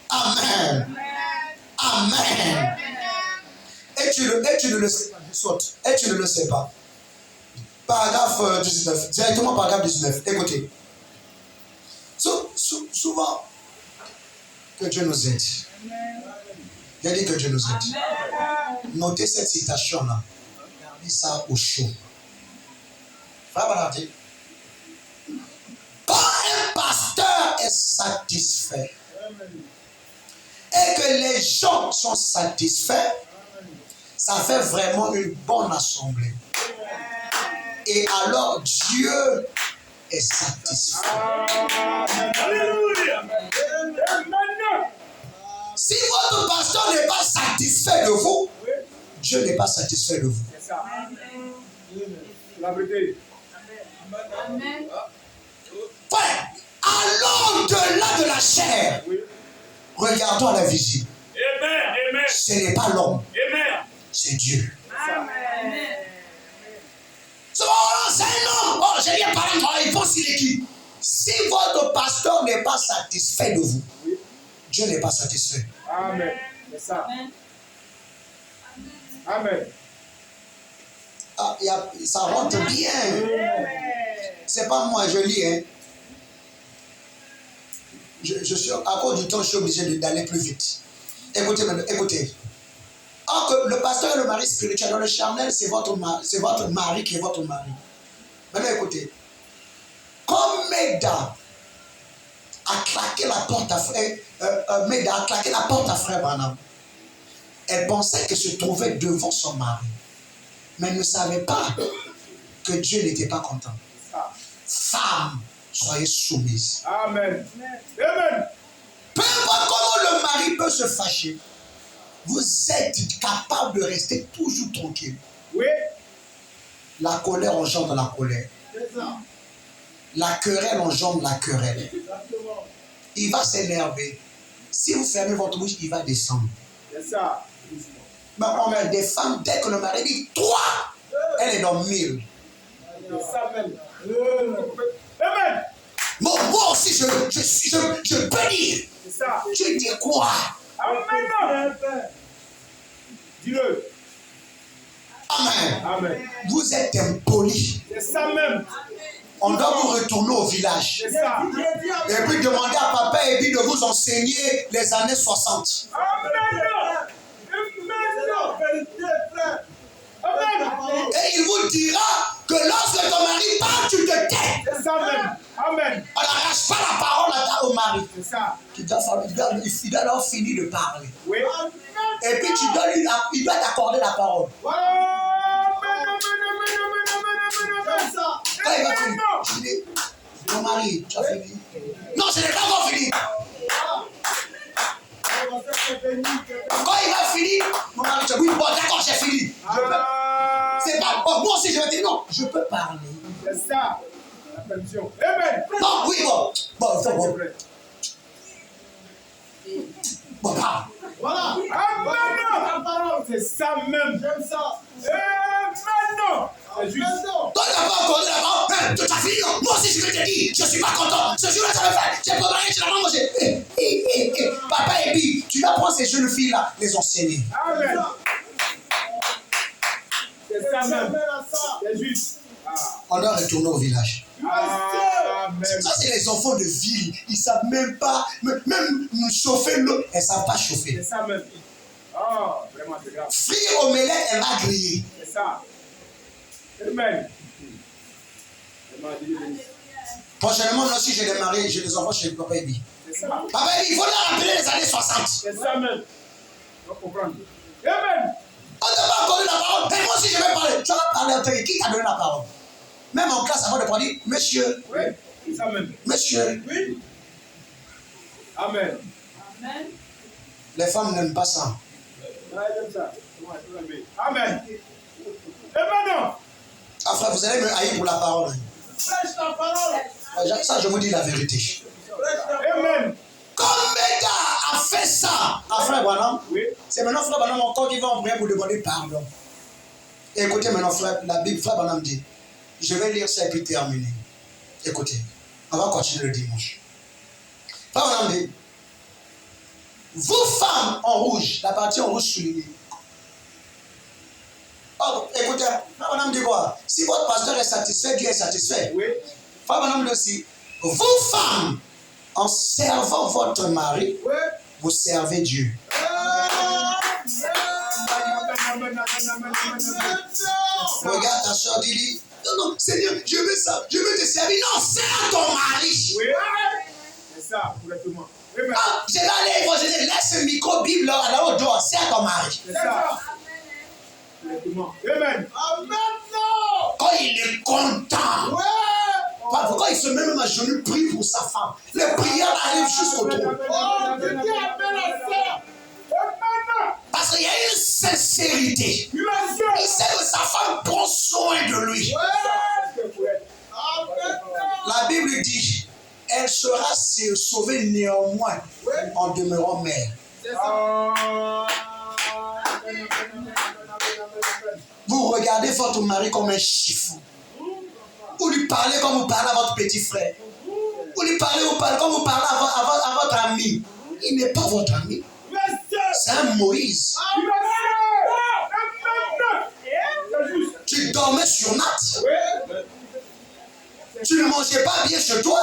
S2: Amen. Amen. Et tu ne le sais pas. Saute. Et tu ne le sais pas. Paragraphe 19. Directement paragraphe 19. Écoutez. Souvent, que Dieu nous aide. J'ai dit que Dieu nous aide. Notez cette citation-là. Regardez ça au chaud. Frère Balardi. Quand un pasteur est satisfait et que les gens sont satisfaits, ça fait vraiment une bonne assemblée. Et alors Dieu est satisfait.
S1: Alléluia.
S2: Si votre pasteur n'est pas satisfait de vous, Dieu n'est pas satisfait de vous.
S1: C'est ça. La vérité.
S4: Amen.
S2: Frère, allons au-delà de la chair. Regardons à la visible.
S1: Amen. Amen.
S2: Ce n'est pas l'homme,
S1: Amen.
S2: c'est Dieu.
S4: Amen.
S2: C'est un homme. Oh, j'ai bien parlé, il pense qu'il est qui? Si votre pasteur n'est pas satisfait de vous, Dieu n'est pas satisfait.
S1: Amen. C'est ça. Amen.
S2: Ah, ça rentre bien. C'est pas moi, je lis. Hein. Je suis, à cause du temps, je suis obligé d'aller plus vite. Écoutez maintenant, écoutez. Or que le pasteur est le mari spirituel, dans le charnel, c'est votre mari qui est votre mari. Maintenant écoutez. Comme Méda a claqué la porte à frère Branham, elle pensait qu'elle se trouvait devant son mari. Mais elle ne savait pas que Dieu n'était pas content. Femme, soyez soumise.
S1: Amen. Amen.
S2: Peu importe comment le mari peut se fâcher, vous êtes capable de rester toujours tranquille.
S1: Oui.
S2: La colère engendre la colère.
S1: C'est ça.
S2: La querelle engendre la querelle.
S1: Exactement.
S2: Il va s'énerver. Si vous fermez votre bouche, il va descendre.
S1: C'est ça.
S2: Mais on a des femmes, dès que le mari dit 3, elle est dans 1000.
S1: C'est ça même. Amen.
S2: Moi aussi, je peux dire.
S1: C'est ça.
S2: Tu dis quoi?
S1: Amen. Dis-le.
S2: Amen.
S1: Amen.
S2: Vous êtes impoli.
S1: C'est ça même.
S2: On doit vous retourner au village.
S1: C'est ça.
S2: Et puis demander à papa et puis de vous enseigner les années 60.
S1: Amen. Amen.
S2: Et il vous dira que lorsque ton mari parle, tu te tais.
S1: C'est ça même. Amen.
S2: On n'arrache pas la parole au mari.
S1: C'est ça.
S2: Il doit alors finir de parler.
S1: Oui.
S2: Et puis il doit t'accorder la parole. Quand il va finir, je dis, mon mari, tu as fini? Non, ce n'est pas encore fini. Quand il va finir, mon mari, tu dis, oui, bon, d'accord, j'ai fini. C'est pas, oh, moi aussi je vais dire, non, je peux parler.
S1: C'est ça. La permission. Amen.
S2: Non, oui, bon, parle.
S1: Voilà. Amen. C'est ça même. J'aime ça. Amen. C'est juste.
S2: Toi, tu n'as pas accordé la parole. Hein, tu as fini, non? Moi aussi, je vais te dire, je ne suis pas content. Ce jour-là, ça me fait. J'ai préparé, tu n'as pas mangé. Papa et puis, tu vas prendre ces jeunes filles-là, les enseigner.
S1: Amen. C'est ça même. C'est juste.
S2: On doit retourner au village.
S1: Amen.
S2: Ça, c'est les enfants de ville. Ils ne savent même pas, même chauffer l'eau, elles ne savent pas chauffer.
S1: C'est ça même. Oh, vraiment, c'est grave.
S2: Frire omelette, elle va griller.
S1: C'est ça. Amen.
S2: Prochainement, moi aussi, j'ai des maris, j'ai des enfants chez Papa Ebi.
S1: C'est ça.
S2: Papa Ebi, il faut leur rappeler les années 60.
S1: C'est ça même. Tu vas comprendre. Amen.
S2: On ne t'a pas accordé la parole. Mais moi aussi, je vais parler. Tu vas parler en fait. Qui t'a donné la parole? Même en classe, avant de parler, monsieur.
S1: Oui, c'est ça même.
S2: Monsieur.
S1: Oui. Amen.
S4: Amen.
S2: Les femmes n'aiment pas ça.
S1: Amen. Et maintenant,
S2: Ah frère, vous allez me haïr pour la parole.
S1: prêche ta parole.
S2: Ça, je vous dis la vérité.
S1: Amen.
S2: Comme Béda a fait ça à frère Branham,
S1: Oui.
S2: c'est maintenant frère Branham encore qui va en prier pour demander pardon. Et écoutez maintenant, frère, la Bible, frère Branham dit, je vais lire ça et puis terminer. Écoutez, on va continuer le dimanche. Frère Branham dit, vous femmes en rouge, la partie en rouge soulignée. Oh, écoutez, frère Branham dit quoi? Si votre pasteur est satisfait, Dieu est satisfait.
S1: Oui.
S2: Frère Branham dit aussi, vous femmes, en servant votre mari,
S1: Oui.
S2: vous servez Dieu. Regarde ta soeur, dis-lui, non, Seigneur, je veux ça, je veux te servir. Non, sers ton mari.
S1: Oui. C'est ça, complètement. Amen.
S2: Ah, je vais aller évangéliser, laisse le micro Bible là au dehors, sers ton mari.
S1: C'est ça. Complètement. Amen. Amen.
S2: Quand il est content, quand il se met même à genoux, prie pour sa femme. Les prières arrivent jusqu'au trône. Parce qu'il y a une sincérité. Il sait que sa femme prend soin de lui. La Bible dit, elle sera sauvée néanmoins en demeurant mère. Vous regardez votre mari comme un chiffon. Vous lui parlez comme vous parlez à votre petit frère. Vous lui parlez comme vous parlez à votre ami. Il n'est pas votre ami. C'est un Moïse. Tu dormais sur natte. Tu ne mangeais pas bien chez toi.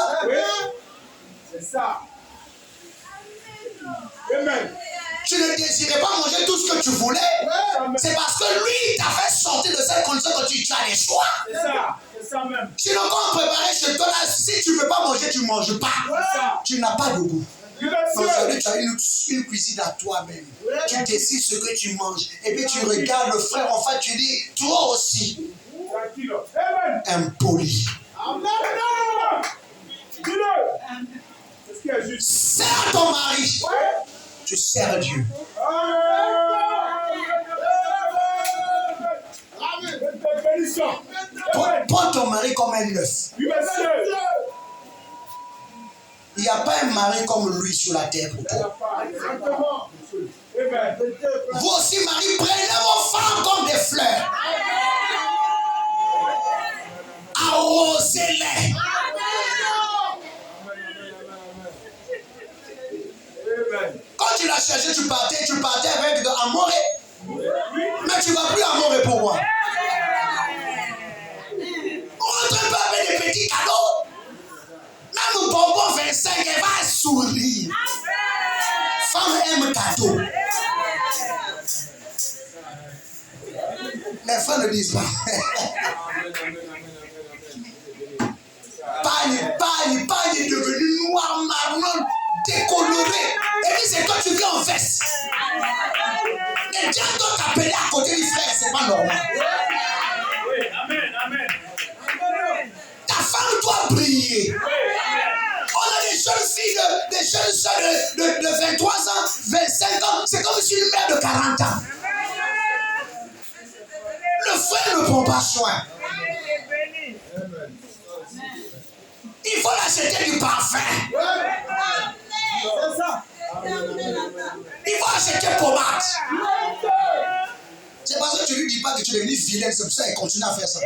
S1: C'est ça. Amen.
S2: Tu ne désirais pas manger tout ce que tu voulais. C'est parce que lui t'a fait sortir de cette condition que tu as les choix.
S1: C'est ça. C'est ça même.
S2: Sinon, quand on préparait chez toi, là, si tu ne veux pas manger, tu ne manges pas. Tu n'as pas de goût. Aujourd'hui, tu as une cuisine à toi-même. Tu décides ce que tu manges. Et puis tu regardes le frère en face, tu dis, toi aussi,
S1: Tranquille. Amen.
S2: impoli.
S1: Amen. Dis-le. C'est ce qui est juste.
S2: Sers ton mari. Tu sers Dieu. Prends ton mari comme un œuf. Il n'y a pas un mari comme lui sur la terre pour toi. Vous aussi, mari, prenez vos femmes comme des fleurs. Arrosez-les. Quand tu l'as cherché, tu partais avec de Amoré. Mais tu ne vas plus Amoré pour moi. Rentre pas avec des petits cadeaux. Même le bonbon 25, elle va sourire. Femme aime cadeau. Les femmes ne disent pas. Pagne est devenu noir, marron, décoloré. Et puis c'est toi tu viens en veste. Et Dieu doit t'appeler à côté du frère, c'est pas normal.
S1: Amen.
S2: Ta femme doit briller. On a des jeunes filles, des jeunes soeurs de 23 ans, 25 ans. C'est comme si une mère de 40 ans. Le frère ne prend pas soin. Il faut acheter du parfum.
S1: C'est ça.
S2: Il faut acheter pommade. C'est parce que tu ne lui dis pas que tu es devenu vilaine, c'est pour ça qu'il continue à faire ça.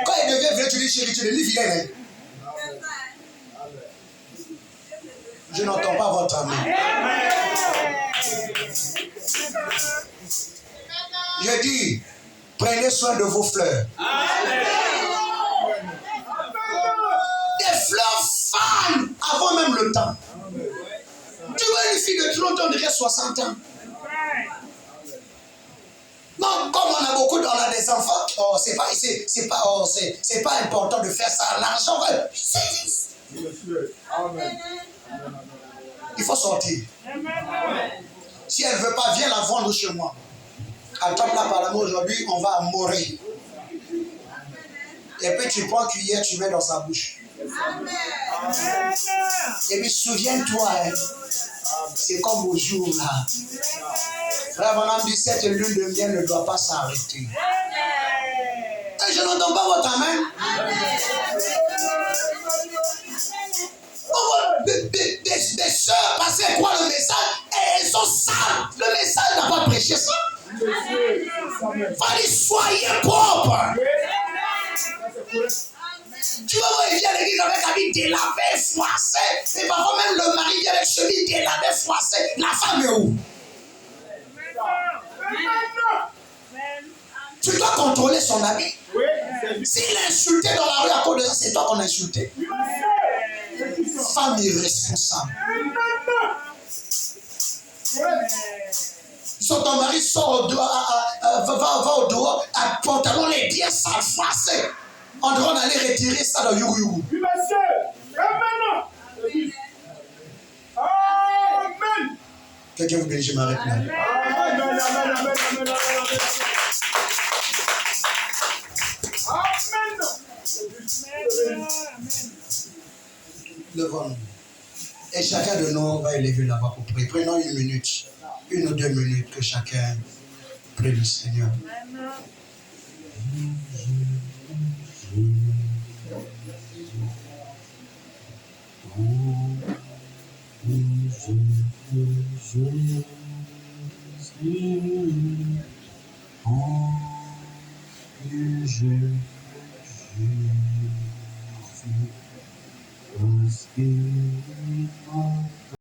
S2: Quand il devient vilain, tu lui dis chérie, tu es devenu vilaine. Je n'entends pas votre amen. Je dis, prenez soin de vos fleurs. Des fleurs fans avant même le temps. Tu vois une fille de 30 ans, on dirait 60 ans. Non, comme on a beaucoup, on a des enfants, oh, c'est pas important de faire ça. L'argent, il faut sortir. Si elle ne veut pas, viens la vendre chez moi. Attends-la par l'amour aujourd'hui, on va mourir. Et puis tu prends cuillère, tu mets dans sa bouche. Et puis souviens-toi, hein, c'est comme au jour là. Frère Branham dit, cette lune de miel ne doit pas s'arrêter. Et je n'entends pas votre amen. Des sœurs passaient quoi le message et elles sont sales. Le message n'a pas prêché ça. Fallait soyez propre. Tu vas voir, il vient à l'église avec habit délavé, froissé. Et parfois même le mari vient avec chemise délavé, froissé. La femme est où? Tu dois contrôler son habit. S'il est insulté dans la rue à cause de ça, c'est toi qu'on a insulté. Femme irresponsable. Si ton mari sort au dehors, va au dehors, à pantalon les pieds sales, froissés. On doit aller retirer ça dans Yougou Yougou.
S1: Amen.
S2: Quelqu'un vous bénisse, je m'arrête là. Levons-nous. Et chacun de nous va élever la voix pour prier. Prenons une minute, 1 ou 2 minutes que chacun prie le Seigneur.